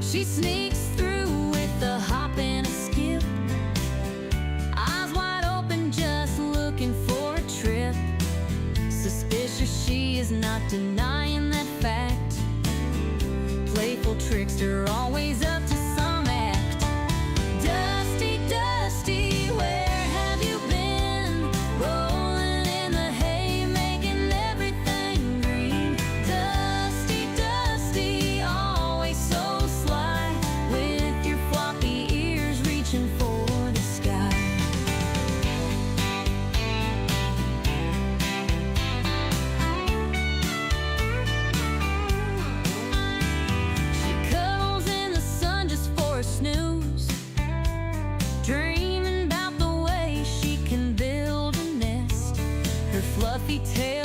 Speaker 1: She sneaks through with a hop and a skip, eyes wide open, just looking for a trip. Suspicious, she is not denying that fact. Playful trickster, always up to some act. Dusty, Dusty, where have you been? Rolling in the hay, making everything green. Dusty, Dusty, always so sly, with your floppy ears reaching for the sky. She cuddles in the sun just for a snooze, dreaming about the way she can build a nest. Her fluffy tail